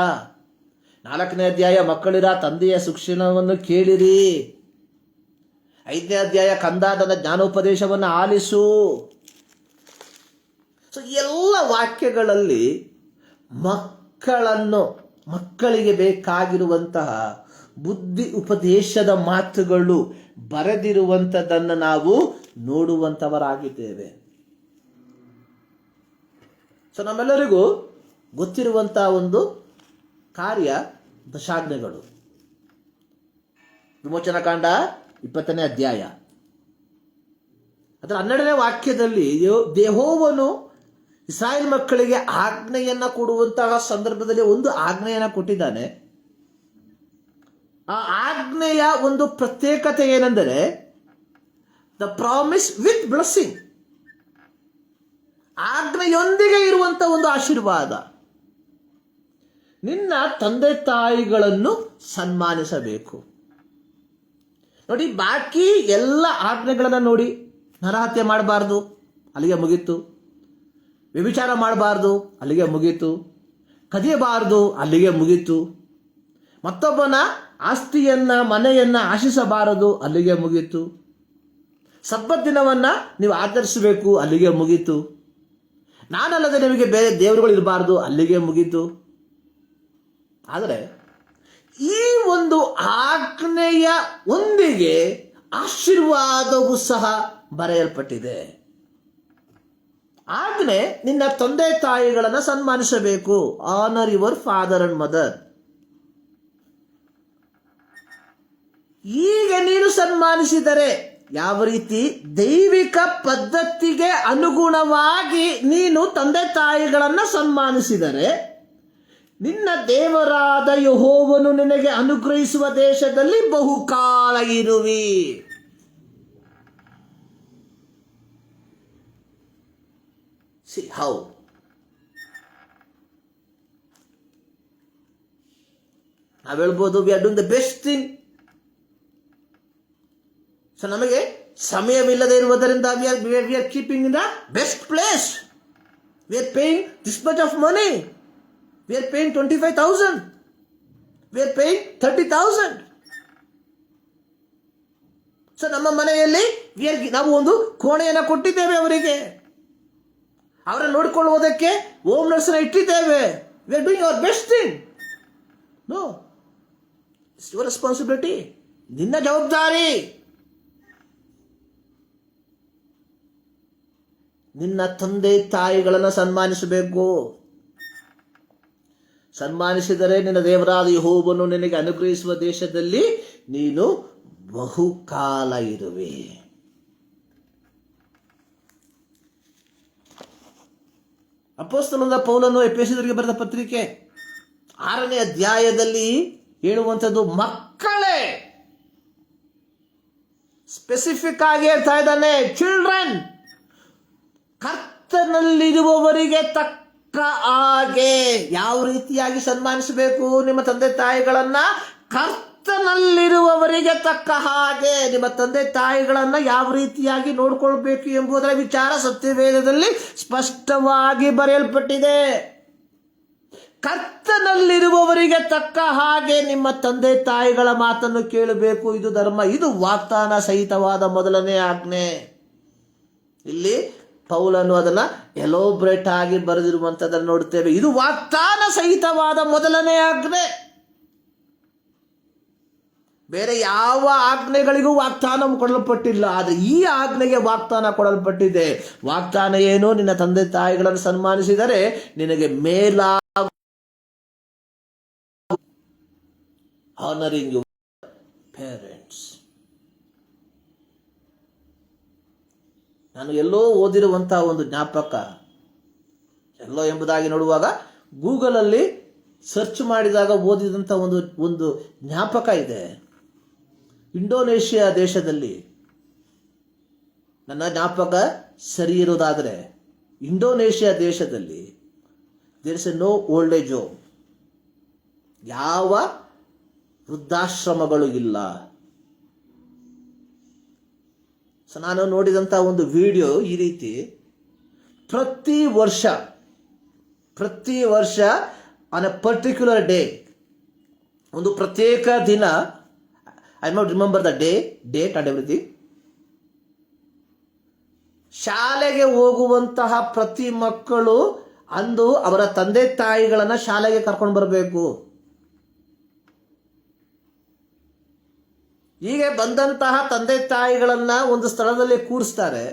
4ನೇ ಅಧ್ಯಾಯ, ಮಕ್ಕಳಿರ ತಂದೆಯ ಶಿಕ್ಷಣವನ್ನು ಕೇಳಿರಿ. 5ನೇ ಅಧ್ಯಾಯ, ಕಂದ ನನ್ನ ಜ್ಞಾನೋಪದೇಶವನ್ನು ಆಲಿಸು. ಎಲ್ಲ ವಾಕ್ಯಗಳಲ್ಲಿ ಮಕ್ಕಳಿಗೆ ಬೇಕಾಗಿರುವಂತಹ ಬುದ್ಧಿ ಉಪದೇಶದ ಮಾತುಗಳು ಬರೆದಿರುವಂಥದ್ದನ್ನು ನಾವು ನೋಡುವಂಥವರಾಗಿದ್ದೇವೆ. ನಮ್ಮೆಲ್ಲರಿಗೂ ಗೊತ್ತಿರುವಂತಹ ಒಂದು ಕಾರ್ಯ ದಶಾಜ್ಞೆಗಳು. ವಿಮೋಚನಕಾಂಡ 20ನೇ ಅಧ್ಯಾಯ ಅದರ 12ನೇ ವಾಕ್ಯದಲ್ಲಿ ಯೆಹೋವನು ಇಸ್ರಾಯೇಲ್ ಮಕ್ಕಳಿಗೆ ಆಜ್ಞೆಯನ್ನ ಕೊಡುವಂತಹ ಸಂದರ್ಭದಲ್ಲಿ ಒಂದು ಆಜ್ಞೆಯನ್ನ ಕೊಟ್ಟಿದ್ದಾನೆ. ಆ ಆಜ್ಞೆಯ ಒಂದು ಪ್ರತ್ಯೇಕತೆ ಏನೆಂದರೆ ದ ಪ್ರಾಮಿಸ್ ವಿತ್ ಬ್ಲೆಸ್ಸಿಂಗ್. ಆಜ್ಞೆಯೊಂದಿಗೆ ಇರುವಂತಹ ಒಂದು ಆಶೀರ್ವಾದ. ನಿನ್ನ ತಂದೆ ತಾಯಿಗಳನ್ನು ಸನ್ಮಾನಿಸಬೇಕು. ನೋಡಿ, ಬಾಕಿ ಎಲ್ಲ ಆಜ್ಞೆಗಳನ್ನ ನೋಡಿ, ನರಹತ್ಯೆ ಮಾಡಬಾರ್ದು, ಅಲ್ಲಿಗೆ ಮುಗೀತು. ವ್ಯಭಿಚಾರ ಮಾಡಬಾರ್ದು, ಅಲ್ಲಿಗೆ ಮುಗೀತು. ಕದಿಯಬಾರ್ದು, ಅಲ್ಲಿಗೆ ಮುಗೀತು. ಮತ್ತೊಬ್ಬನ ಆಸ್ತಿಯನ್ನ ಮನೆಯನ್ನ ಆಶಿಸಬಾರದು, ಅಲ್ಲಿಗೆ ಮುಗೀತು. ಸಬ್ಬತ್ ದಿನವನ್ನ ನೀವು ಆಚರಿಸಬೇಕು, ಅಲ್ಲಿಗೆ ಮುಗೀತು. ನಾನಲ್ಲದೆ ನಿಮಗೆ ಬೇರೆ ದೇವರುಗಳು ಇರಬಾರ್ದು, ಅಲ್ಲಿಗೆ ಮುಗೀತು. ಆದರೆ ಈ ಒಂದು ಆಜ್ಞೆಯ ಒಂದಿಗೆ ಆಶೀರ್ವಾದವೂ ಸಹ ಬರೆಯಲ್ಪಟ್ಟಿದೆ. ಆಜ್ಞೆ, ನಿನ್ನ ತಂದೆ ತಾಯಿಗಳನ್ನು ಸನ್ಮಾನಿಸಬೇಕು. Honour your father and mother. ಈಗ ನೀನು ಸನ್ಮಾನಿಸಿದರೆ, ಯಾವ ರೀತಿ ದೈವಿಕ ಪದ್ಧತಿಗೆ ಅನುಗುಣವಾಗಿ ನೀನು ತಂದೆ ತಾಯಿಗಳನ್ನು ಸನ್ಮಾನಿಸಿದರೆ, ನಿನ್ನ ದೇವರಾದ ಯೆಹೋವನು ನಿನಗೆ ಅನುಗ್ರಹಿಸುವ ದೇಶದಲ್ಲಿ ಬಹುಕಾಲ ಇರುವಿ. See how ನಾವು ಹೇಳ್ಬೋದು, V are doing the best thing. So ನಮಗೆ ಸಮಯವಿಲ್ಲದೆ ಇರುವುದರಿಂದ we are keeping in the best place. We are paying this much of money. We are paying 25,000. We are paying 30,000. So ನಮ್ಮ ಮನೆಯಲ್ಲಿ ನಾವು ಒಂದು ಕೋಣೆಯನ್ನು ಕೊಟ್ಟಿದ್ದೇವೆ ಅವರಿಗೆ, ಅವರನ್ನು ನೋಡಿಕೊಳ್ಳುವುದಕ್ಕೆ ಹೋಮ್ ನರ್ಸ್ನ ಇಟ್ಟಿದ್ದೇವೆ. We are doing our best thing. No, it's your responsibility, ನಿನ್ನ ಜವಾಬ್ದಾರಿ. ನಿನ್ನ ತಂದೆ ತಾಯಿಗಳನ್ನು ಸನ್ಮಾನಿಸಬೇಕು. ಸನ್ಮಾನಿಸಿದರೆ ನಿನ್ನ ದೇವರಾದ ಯೆಹೋವನು ನಿನಗೆ ಅನುಗ್ರಹಿಸುವ ದೇಶದಲ್ಲಿ ನೀನು ಬಹುಕಾಲ ಇರುವೆ. ಅಪೊಸ್ತಲನಾದ ಪೌಲನು ಎಫೆಸದವರಿಗೆ ಬರೆದ ಪತ್ರಿಕೆ 6ನೇ ಅಧ್ಯಾಯದಲ್ಲಿ ಹೇಳುವಂಥದ್ದು, ಮಕ್ಕಳೇ, ಸ್ಪೆಸಿಫಿಕ್ ಆಗಿ ಹೇಳ್ತಾ ಇದ್ದಾನೆ, ಚಿಲ್ಡ್ರನ್, ಕರ್ತನಲ್ಲಿರುವವರಿಗೆ ತಕ್ಕ ಹಾಗೆ. ಯಾವ ರೀತಿಯಾಗಿ ಸನ್ಮಾನಿಸಬೇಕು ನಿಮ್ಮ ತಂದೆ ತಾಯಿಗಳನ್ನ? ಕರ್ತನಲ್ಲಿರುವವರಿಗೆ ತಕ್ಕ ಹಾಗೆ. ನಿಮ್ಮ ತಂದೆ ತಾಯಿಗಳನ್ನ ಯಾವ ರೀತಿಯಾಗಿ ನೋಡ್ಕೊಳ್ಬೇಕು ಎಂಬುದರ ವಿಚಾರ ಸತ್ಯವೇದದಲ್ಲಿ ಸ್ಪಷ್ಟವಾಗಿ ಬರೆಯಲ್ಪಟ್ಟಿದೆ. ಕರ್ತನಲ್ಲಿರುವವರಿಗೆ ತಕ್ಕ ಹಾಗೆ ನಿಮ್ಮ ತಂದೆ ತಾಯಿಗಳ ಮಾತನ್ನು ಕೇಳಬೇಕು. ಇದು ಧರ್ಮ, ಇದು ವಾಗ್ದಾನ ಸಹಿತವಾದ ಮೊದಲನೇ ಆಜ್ಞೆ. ಇಲ್ಲಿ ಪೌಲನು ಅದನ್ನ ಎಲೋಬ್ರೇಟ್ ಆಗಿ ಬರೆದಿರುವಂಥದ್ದನ್ನು ನೋಡುತ್ತೇವೆ. ಇದು ವಾಗ್ದಾನ ಸಹಿತವಾದ ಮೊದಲನೇ ಆಜ್ಞೆ. ಬೇರೆ ಯಾವ ಆಜ್ಞೆಗಳಿಗೂ ವಾಗ್ದಾನ ಕೊಡಲ್ಪಟ್ಟಿಲ್ಲ, ಆದರೆ ಈ ಆಜ್ಞೆಗೆ ವಾಗ್ದಾನ ಕೊಡಲ್ಪಟ್ಟಿದೆ. ವಾಗ್ದಾನ ಏನು? ನಿನ್ನ ತಂದೆ ತಾಯಿಗಳನ್ನು ಸನ್ಮಾನಿಸಿದರೆ ನಿನಗೆ ಹಾನರಿಂಗ್ ಯುವರ್ ಪೇರೆಂಟ್ಸ್. ನಾನು ಎಲ್ಲೋ ಓದಿರುವಂತಹ ಒಂದು ಜ್ಞಾಪಕ, ಎಲ್ಲೋ ಎಂಬುದಾಗಿ ನೋಡುವಾಗ ಗೂಗಲಲ್ಲಿ ಸರ್ಚ್ ಮಾಡಿದಾಗ ಓದಿದಂಥ ಒಂದು ಜ್ಞಾಪಕ ಇದೆ. ಇಂಡೋನೇಷ್ಯಾ ದೇಶದಲ್ಲಿ, ನನ್ನ ಜ್ಞಾಪಕ ಸರಿ ಇರೋದಾದರೆ, ಇಂಡೋನೇಷ್ಯಾ ದೇಶದಲ್ಲಿ there is a no old age home, ಯಾವ ವೃದ್ಧಾಶ್ರಮಗಳು ಇಲ್ಲ. ಸೊ ನಾನು ನೋಡಿದಂಥ ಒಂದು ವಿಡಿಯೋ ಈ ರೀತಿ, ಪ್ರತಿ ವರ್ಷ ಆನ್ ಎ ಪರ್ಟಿಕ್ಯುಲರ್ ಡೇ, ಒಂದು ಪ್ರತ್ಯೇಕ ದಿನ, I not remember the date and everything, ಶಾಲೆಗೆ ಹೋಗುವಂತಹ ಪ್ರತಿ ಮಕ್ಕಳು ಅಂದು ಅವರ ತಂದೆ ತಾಯಿಗಳನ್ನ ಶಾಲೆಗೆ ಕರ್ಕೊಂಡು ಬರಬೇಕು. ಹೀಗೆ ಬಂದಂತಹ ತಂದೆ ತಾಯಿಗಳನ್ನ ಒಂದು ಸ್ಥಳದಲ್ಲಿ ಕೂರಿಸ್ತಾರೆ.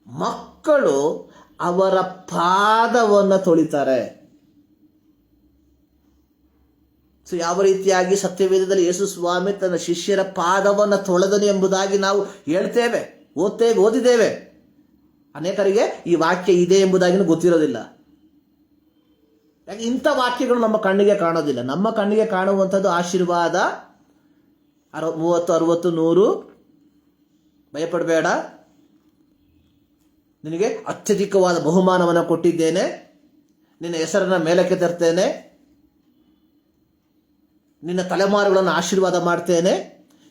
ಮಕ್ಕಳು ಅವರ ಪಾದವನ್ನು ತೊಳಿತಾರೆ. ಸೊ ಯಾವ ರೀತಿಯಾಗಿ ಸತ್ಯವೇದದಲ್ಲಿ ಯೇಸು ಸ್ವಾಮಿ ತನ್ನ ಶಿಷ್ಯರ ಪಾದವನ್ನು ತೊಳೆದನು ಎಂಬುದಾಗಿ ನಾವು ಹೇಳ್ತೇವೆ, ಓದಿದ್ದೇವೆ. ಅನೇಕರಿಗೆ ಈ ವಾಕ್ಯ ಇದೆ ಎಂಬುದಾಗಿ ಗೊತ್ತಿರೋದಿಲ್ಲ. ಯಾಕೆ ಇಂಥ ವಾಕ್ಯಗಳು ನಮ್ಮ ಕಣ್ಣಿಗೆ ಕಾಣೋದಿಲ್ಲ. ನಮ್ಮ ಕಣ್ಣಿಗೆ ಕಾಣುವಂಥದ್ದು ಆಶೀರ್ವಾದ, 30, 60, 100, ಭಯಪಡಬೇಡ, ನಿನಗೆ ಅತ್ಯಧಿಕವಾದ ಬಹುಮಾನವನ್ನು ಕೊಟ್ಟಿದ್ದೇನೆ, ನಿನ್ನ ಹೆಸರನ್ನ ಮೇಲಕ್ಕೆ ತರ್ತೇನೆ, ನಿನ್ನ ತಲೆಮಾರುಗಳನ್ನು ಆಶೀರ್ವಾದ ಮಾಡ್ತೇನೆ.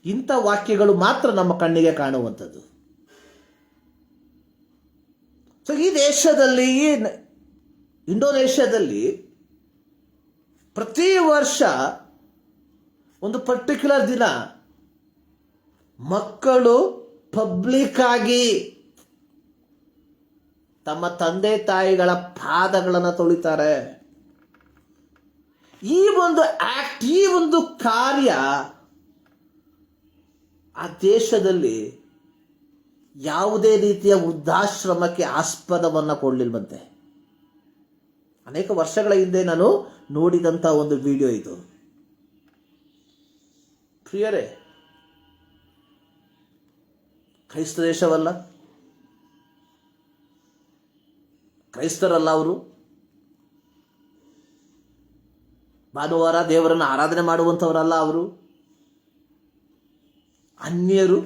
ಇಂಥ ವಾಕ್ಯಗಳು ಮಾತ್ರ ನಮ್ಮ ಕಣ್ಣಿಗೆ ಕಾಣುವಂಥದ್ದು. ಸೊ ಈ ದೇಶದಲ್ಲಿ, ಇಂಡೋನೇಷ್ಯಾದಲ್ಲಿ ಪ್ರತಿ ವರ್ಷ ಒಂದು ಪರ್ಟಿಕ್ಯುಲರ್ ದಿನ ಮಕ್ಕಳು ಪಬ್ಲಿಕ್ ಆಗಿ ತಮ್ಮ ತಂದೆ ತಾಯಿಗಳ ಪಾದಗಳನ್ನು ತೊಳಿತಾರೆ. ಈ ಒಂದು ಆಕ್ಟ್, ಈ ಒಂದು ಕಾರ್ಯ ಆ ದೇಶದಲ್ಲಿ ಯಾವುದೇ ರೀತಿಯ ವೃದ್ಧಾಶ್ರಮಕ್ಕೆ ಆಸ್ಪದವನ್ನು ಕೊಡಲಿಲ್ವಂತೆ. ಅನೇಕ ವರ್ಷಗಳ ಹಿಂದೆ ನಾನು ನೋಡಿದಂಥ ಒಂದು ವಿಡಿಯೋ ಇದು. ಪ್ರಿಯರೇ, ಕ್ರೈಸ್ತ ದೇಶವಲ್ಲ, ಕ್ರೈಸ್ತರಲ್ಲ ಅವರು. ಭಾನುವಾರ ದೇವರನ್ನು ಆರಾಧನೆ ಮಾಡುವಂಥವರಲ್ಲ ಅವರು, ಅನ್ಯರು.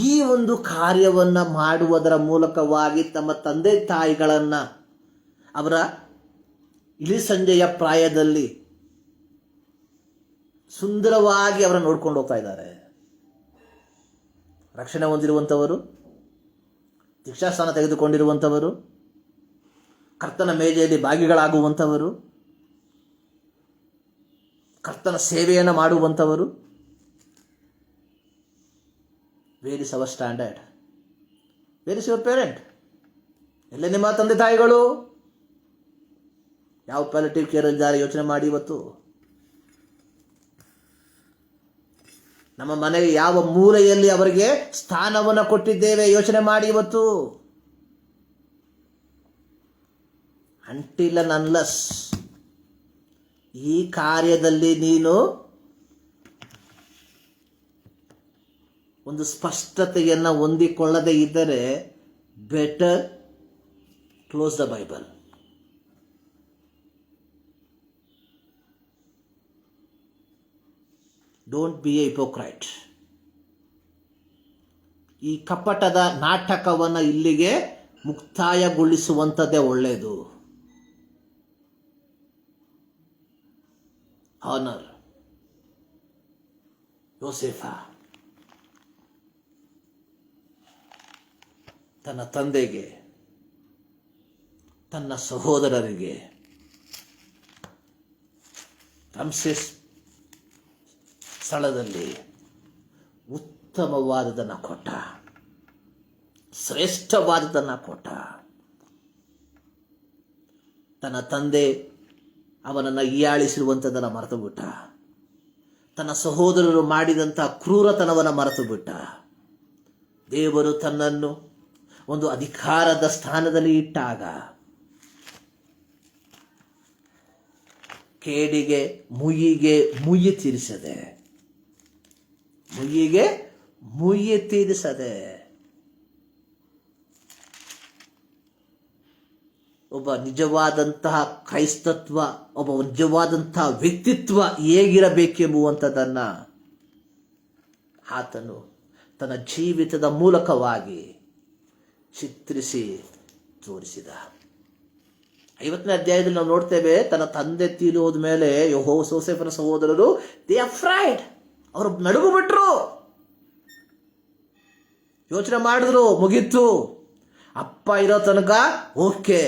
ಈ ಒಂದು ಕಾರ್ಯವನ್ನ ಮಾಡುವುದರ ಮೂಲಕವಾಗಿ ತಮ್ಮ ತಂದೆ ತಾಯಿಗಳನ್ನ ಅವರ ಇಳಿ ಸಂಜೆಯ ಪ್ರಾಯದಲ್ಲಿ ಸುಂದರವಾಗಿ ಅವರನ್ನು ನೋಡ್ಕೊಂಡು ಹೋಗ್ತಾ ಇದ್ದಾರೆ. ರಕ್ಷಣೆ ಹೊಂದಿರುವಂಥವರು, ದೀಕ್ಷಾಸ್ಥಾನ ತೆಗೆದುಕೊಂಡಿರುವಂಥವರು, ಕರ್ತನ ಮೇಜೆಯಲ್ಲಿ ಭಾಗಿಗಳಾಗುವಂಥವರು, ಕರ್ತನ ಸೇವೆಯನ್ನು ಮಾಡುವಂಥವರು. Where is our standard? Where is your parent? ಎಲ್ಲ ನಿಮ್ಮ ತಂದೆ ತಾಯಿಗಳು ಯಾವ ಪ್ಯಾಲಿಟಿವ್ ಕೇರ್ ಇದ್ದಾರೆ ಯೋಚನೆ ಮಾಡಿ. ಇವತ್ತು ನಮ್ಮ ಮನೆಗೆ ಯಾವ ಮೂಲೆಯಲ್ಲಿ ಅವರಿಗೆ ಸ್ಥಾನವನ್ನು ಕೊಟ್ಟಿದ್ದೇವೆ ಯೋಚನೆ ಮಾಡಿ. ಇವತ್ತು ಅಂಟಿಲ್ ಅಂಡ್ ಅನ್ಲೆಸ್ ಈ ಕಾರ್ಯದಲ್ಲಿ ನೀನು ಒಂದು ಸ್ಪಷ್ಟತೆಯನ್ನು ಹೊಂದಿಕೊಳ್ಳದೆ ಇದ್ದರೆ better close the Bible. Don't be a hypocrite. ಈ ಕಪಟದ ನಾಟಕವನ್ನು ಇಲ್ಲಿಗೆ ಮುಕ್ತಾಯಗೊಳಿಸುವಂಥದ್ದೇ ಒಳ್ಳೆಯದು. ಆನರ್ ಯೋಸೇಫ ತನ್ನ ತಂದೆಗೆ, ತನ್ನ ಸಹೋದರರಿಗೆ ರಮ್ಸೇಸ್ ಸ್ಥಳದಲ್ಲಿ ಉತ್ತಮವಾದದನ್ನು ಕೊಟ್ಟ, ಶ್ರೇಷ್ಠವಾದದನ್ನು ಕೊಟ್ಟ. ತನ್ನ ತಂದೆ ಅವನನ್ನು ಹೀಯಾಳಿಸಿರುವಂಥದ್ದನ್ನು ಮರೆತು ಬಿಟ್ಟ. ತನ್ನ ಸಹೋದರರು ಮಾಡಿದಂಥ ಕ್ರೂರತನವನ್ನು ಮರೆತು ಬಿಟ್ಟ. ದೇವರು ತನ್ನನ್ನು ಒಂದು ಅಧಿಕಾರದ ಸ್ಥಾನದಲ್ಲಿ ಇಟ್ಟಾಗ ಕೇಡಿಗೆ ಮುಯ್ಯಿಗೆ ಮುಯ್ಯಿ ತೀರಿಸದೆ, ಮುಯ್ಯಿಗೆ ಮುಯ್ಯಿ ತೀರಿಸದೆ ಒಬ್ಬ ನಿಜವಾದಂತಹ ಕ್ರೈಸ್ತತ್ವ, ಒಬ್ಬ ನಿಜವಾದಂತಹ ವ್ಯಕ್ತಿತ್ವ ಹೇಗಿರಬೇಕೆಂಬುವಂಥದ್ದನ್ನು ಆತನು ತನ್ನ ಜೀವಿತದ ಮೂಲಕವಾಗಿ ಚಿತ್ರಿಸಿ ತೋರಿಸಿದ. 50ನೇ ಅಧ್ಯಾಯದಲ್ಲಿ ನಾವು ನೋಡ್ತೇವೆ, ತನ್ನ ತಂದೆ ತೀರಿ ಹೋದ ಮೇಲೆ ಯೋಸೇಫನ ಸಹೋದರರು ದೇ ಅಫ್ರೈಡ್, ಅವರು ನಡುಗು ಬಿಟ್ರು, ಯೋಚನೆ ಮಾಡಿದ್ರು, ಮುಗೀತು, ಅಪ್ಪ ಇರೋ ತನಕ ಓಕೆ.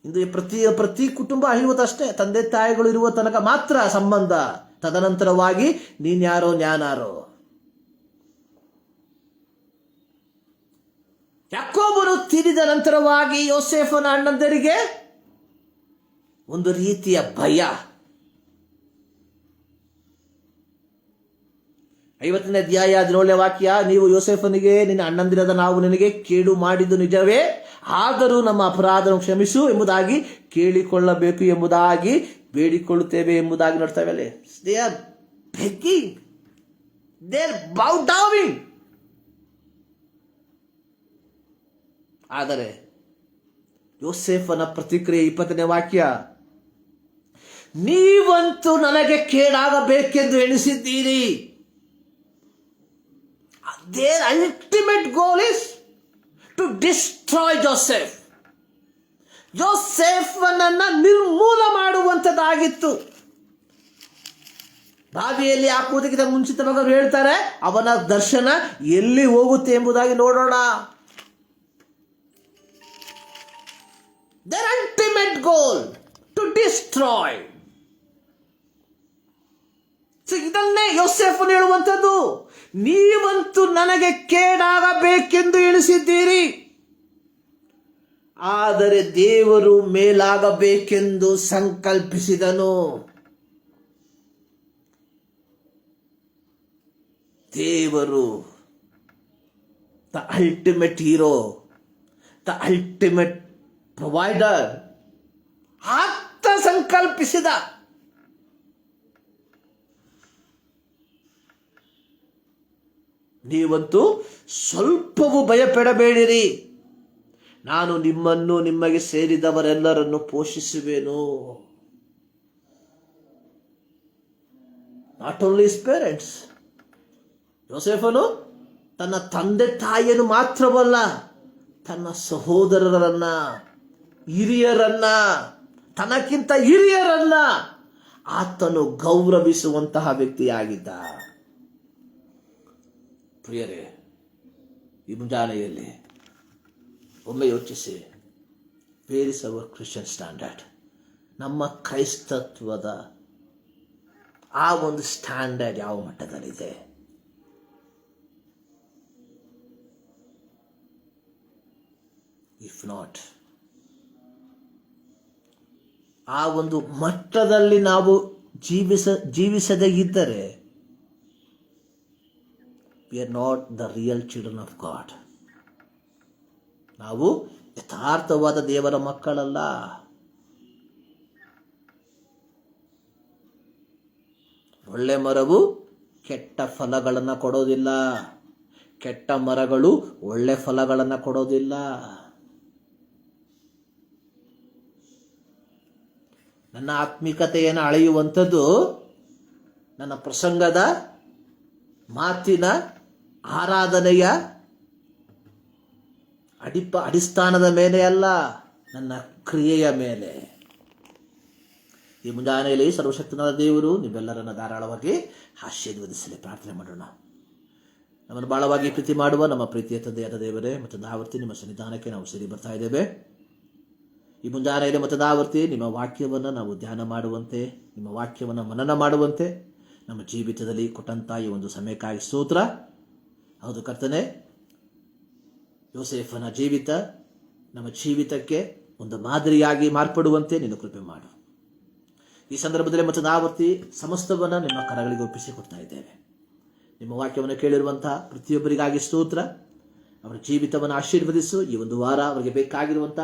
ಇಂದು ಪ್ರತಿ ಕುಟುಂಬ ಅಷ್ಟೇ, ತಂದೆ ತಾಯಿಗಳು ಇರುವ ತನಕ ಮಾತ್ರ ಸಂಬಂಧ, ತದನಂತರವಾಗಿ ನೀನ್ಯಾರೋ ನ್ಯಾನಾರೋ. ಯಾಕೋಬನು ತೀರಿದ ನಂತರವಾಗಿ ಯೋಸೇಫನ ಅಣ್ಣಂದರಿಗೆ ಒಂದು ರೀತಿಯ ಭಯ. 50ನೇ ಅಧ್ಯಾಯ 17ನೇ ವಾಕ್ಯ, ನೀವು ಯೋಸೇಫನಿಗೆ, ನಿನ್ನ ಅಣ್ಣಂದಿರದ ನಾವು ನಿನಗೆ ಕೇಡು ಮಾಡಿದ್ದು ನಿಜವೇ, ಆದರೂ ನಮ್ಮ ಅಪರಾಧವನ್ನು ಕ್ಷಮಿಸು ಎಂಬುದಾಗಿ ಕೇಳಿಕೊಳ್ಳಬೇಕು ಎಂಬುದಾಗಿ ಬೇಡಿಕೊಳ್ಳುತ್ತೇವೆ ಎಂಬುದಾಗಿ ನೋಡ್ತೇವೆ. ಅಲ್ಲಿ they are begging, they are bow down. ಆದರೆ ಯೋಸೇಫನ ಪ್ರತಿಕ್ರಿಯೆ 20ನೇ ವಾಕ್ಯ, ನೀವಂತೂ ನನಗೆ ಕೇಡಾಗಬೇಕೆಂದು ಎಣಿಸಿದ್ದೀರಿ. Their ultimate goal is to destroy Joseph. ಯೋಸೇಫನನ್ನ ನಿರ್ಮೂಲ ಮಾಡುವಂಥದ್ದಾಗಿತ್ತು. ಬಾವಿಯಲ್ಲಿ ಹಾಕುವುದಕ್ಕಿಂತ ಮುಂಚಿತವಾಗಿ ಅವರು ಹೇಳ್ತಾರೆ, ಅವನ ದರ್ಶನ ಎಲ್ಲಿ ಹೋಗುತ್ತೆ ಎಂಬುದಾಗಿ ನೋಡೋಣ. Their ultimate goal to destroy. ಇದನ್ನೇ ಯೋಸೇಫನು ಹೇಳುವಂಥದ್ದು, ನೀವಂತೂ ನನಗೆ ಕೇಡಾಗಬೇಕೆಂದು ಎಣಿಸಿದ್ದೀರಿ, ಆದರೆ ದೇವರು ಮೇಲಾಗಬೇಕೆಂದು ಸಂಕಲ್ಪಿಸಿದನು. ದೇವರು the ultimate hero, the ultimate provider, ಆತ ಸಂಕಲ್ಪಿಸಿದ. ನೀವಂತೂ ಸ್ವಲ್ಪವೂ ಭಯಪಡಬೇಡಿರಿ, ನಾನು ನಿಮ್ಮನ್ನು ನಿಮಗೆ ಸೇರಿದವರೆಲ್ಲರನ್ನು ಪೋಷಿಸುವೆನು. ನಾಟ್ ಓನ್ಲಿ ಹಿಸ್ ಪೇರೆಂಟ್ಸ್, ಯೋಸೇಫನು ತನ್ನ ತಂದೆ ತಾಯಿಯನ್ನು ಮಾತ್ರವಲ್ಲ, ತನ್ನ ಸಹೋದರರನ್ನ, ಹಿರಿಯರನ್ನ, ತನಕ್ಕಿಂತ ಹಿರಿಯರನ್ನ ಆತನು ಗೌರವಿಸುವಂತಹ ವ್ಯಕ್ತಿಯಾಗಿದ್ದ. ಪ್ರಿಯರೇ, ಈ ಮುಂಜಾನೆಯಲ್ಲಿ ಒಮ್ಮೆ ಯೋಚಿಸಿ, wear is our Christian standard? ನಮ್ಮ ಕ್ರೈಸ್ತತ್ವದ ಆ ಒಂದು ಸ್ಟ್ಯಾಂಡರ್ಡ್ ಯಾವ ಮಟ್ಟದಲ್ಲಿದೆ? ಇಫ್ ನಾಟ್, ಆ ಒಂದು ಮಟ್ಟದಲ್ಲಿ ನಾವು ಜೀವಿಸದೇ ಇದ್ದರೆ we are not the real children of god. ನಾವು ಯಥಾರ್ಥವಾದ ದೇವರ ಮಕ್ಕಳಲ್ಲ. ಒಳ್ಳೆ ಮರವು ಕೆಟ್ಟ ಫಲಗಳನ್ನು ಕೊಡೋದಿಲ್ಲ, ಕೆಟ್ಟ ಮರಗಳು ಒಳ್ಳೆ ಫಲಗಳನ್ನು ಕೊಡೋದಿಲ್ಲ. ನನ್ನ ಆತ್ಮಿಕತೆಯನ್ನು ಅಳೆಯುವಂಥದ್ದು ನನ್ನ ಪ್ರಸಂಗದ, ಮಾತಿನ, ಆರಾಧನೆಯ ಅಡಿಸ್ಥಾನದ ಮೇಲೆ ಅಲ್ಲ, ನನ್ನ ಕ್ರಿಯೆಯ ಮೇಲೆ. ಈ ಮುಂಜಾನೆಯಲ್ಲಿ ಸರ್ವಶಕ್ತನಾದ ದೇವರು ನಿಮ್ಮೆಲ್ಲರನ್ನು ಧಾರಾಳವಾಗಿ ಆಶೀರ್ವದಿಸಲಿ. ಪ್ರಾರ್ಥನೆ ಮಾಡೋಣ. ನಮ್ಮನ್ನು ಬಹಳವಾಗಿ ಪ್ರೀತಿ ಮಾಡುವ ನಮ್ಮ ಪ್ರೀತಿಯ ತಂದೆಯಾದ ದೇವರೇ, ಮತ್ತು ಆವರ್ತಿ ನಿಮ್ಮ ಸನ್ನಿಧಾನಕ್ಕೆ ನಾವು ಸೇರಿ ಬರ್ತಾ ಇದ್ದೇವೆ. ಈ ಮುಂಜಾನೆಯಲ್ಲಿ ಮತ್ತು ಆವರ್ತಿ ನಿಮ್ಮ ವಾಕ್ಯವನ್ನು ನಾವು ಧ್ಯಾನ ಮಾಡುವಂತೆ, ನಿಮ್ಮ ವಾಕ್ಯವನ್ನು ಮನನ ಮಾಡುವಂತೆ ನಮ್ಮ ಜೀವಿತದಲ್ಲಿ ಕೊಟ್ಟಂಥ ಈ ಒಂದು ಸಮಯಕ್ಕಾಗಿ ಸ್ತೋತ್ರ. ಹೌದು ಕರ್ತನೆ, ಯೋಸೇಫನ ಜೀವಿತ ನಮ್ಮ ಜೀವಿತಕ್ಕೆ ಒಂದು ಮಾದರಿಯಾಗಿ ಮಾರ್ಪಡುವಂತೆ ನಿನ್ನ ಕೃಪೆ ಮಾಡು. ಈ ಸಂದರ್ಭದಲ್ಲಿ ಮತ್ತು ಆವರ್ತಿ ಸಮಸ್ತವನ್ನು ನಿಮ್ಮ ಕರಗಳಿಗೆ ಒಪ್ಪಿಸಿಕೊಡ್ತಾ ಇದ್ದೇವೆ. ನಿಮ್ಮ ವಾಕ್ಯವನ್ನು ಕೇಳಿರುವಂತಹ ಪ್ರತಿಯೊಬ್ಬರಿಗಾಗಿ ಸ್ತೋತ್ರ. ಅವರ ಜೀವಿತವನ್ನು ಆಶೀರ್ವದಿಸು. ಈ ಒಂದು ವಾರ ಅವರಿಗೆ ಬೇಕಾಗಿರುವಂಥ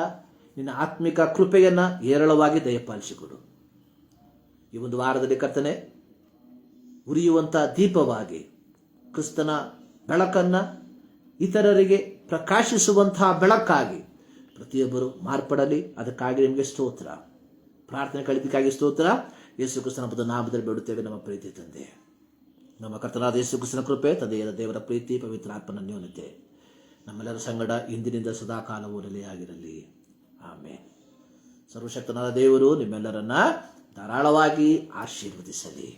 ನಿನ್ನ ಆತ್ಮಿಕ ಕೃಪೆಯನ್ನು ಹೇರಳವಾಗಿ ದಯಪಾಲಿಸಿಕೊಡು. ಈ ಒಂದು ವಾರದಲ್ಲಿ ಕರ್ತನೆ, ಉರಿಯುವಂಥ ದೀಪವಾಗಿ ಕ್ರಿಸ್ತನ ಬೆಳಕನ್ನು ಇತರರಿಗೆ ಪ್ರಕಾಶಿಸುವಂತಹ ಬೆಳಕಾಗಿ ಪ್ರತಿಯೊಬ್ಬರು ಮಾರ್ಪಡಲಿ. ಅದಕ್ಕಾಗಿ ನಿಮಗೆ ಸ್ತೋತ್ರ. ಪ್ರಾರ್ಥನೆ ಕಳಿತಕ್ಕಾಗಿ ಸ್ತೋತ್ರ. ಯೇಸು ಕ್ರಿಸ್ತನ ನಾಮದಲ್ಲಿ ಬೇಡುತ್ತೇವೆ ನಮ್ಮ ಪ್ರೀತಿ ತಂದೆ. ನಮ್ಮ ಕರ್ತನಾದ ಯೇಸು ಕ್ರಿಸ್ತನ ಕೃಪೆ, ತಂದೆಯಾದ ದೇವರ ಪ್ರೀತಿ, ಪವಿತ್ರಾತ್ಮನ ನ್ಯೂನತೆ ನಮ್ಮೆಲ್ಲರ ಸಂಗಡ ಇಂದಿನಿಂದ ಸದಾಕಾಲವೂ ನೆಲೆಯಾಗಿರಲಿ. ಆಮೇಲೆ ಸರ್ವಶಕ್ತನಾದ ದೇವರು ನಿಮ್ಮೆಲ್ಲರನ್ನ ಧಾರಾಳವಾಗಿ ಆಶೀರ್ವದಿಸಲಿ.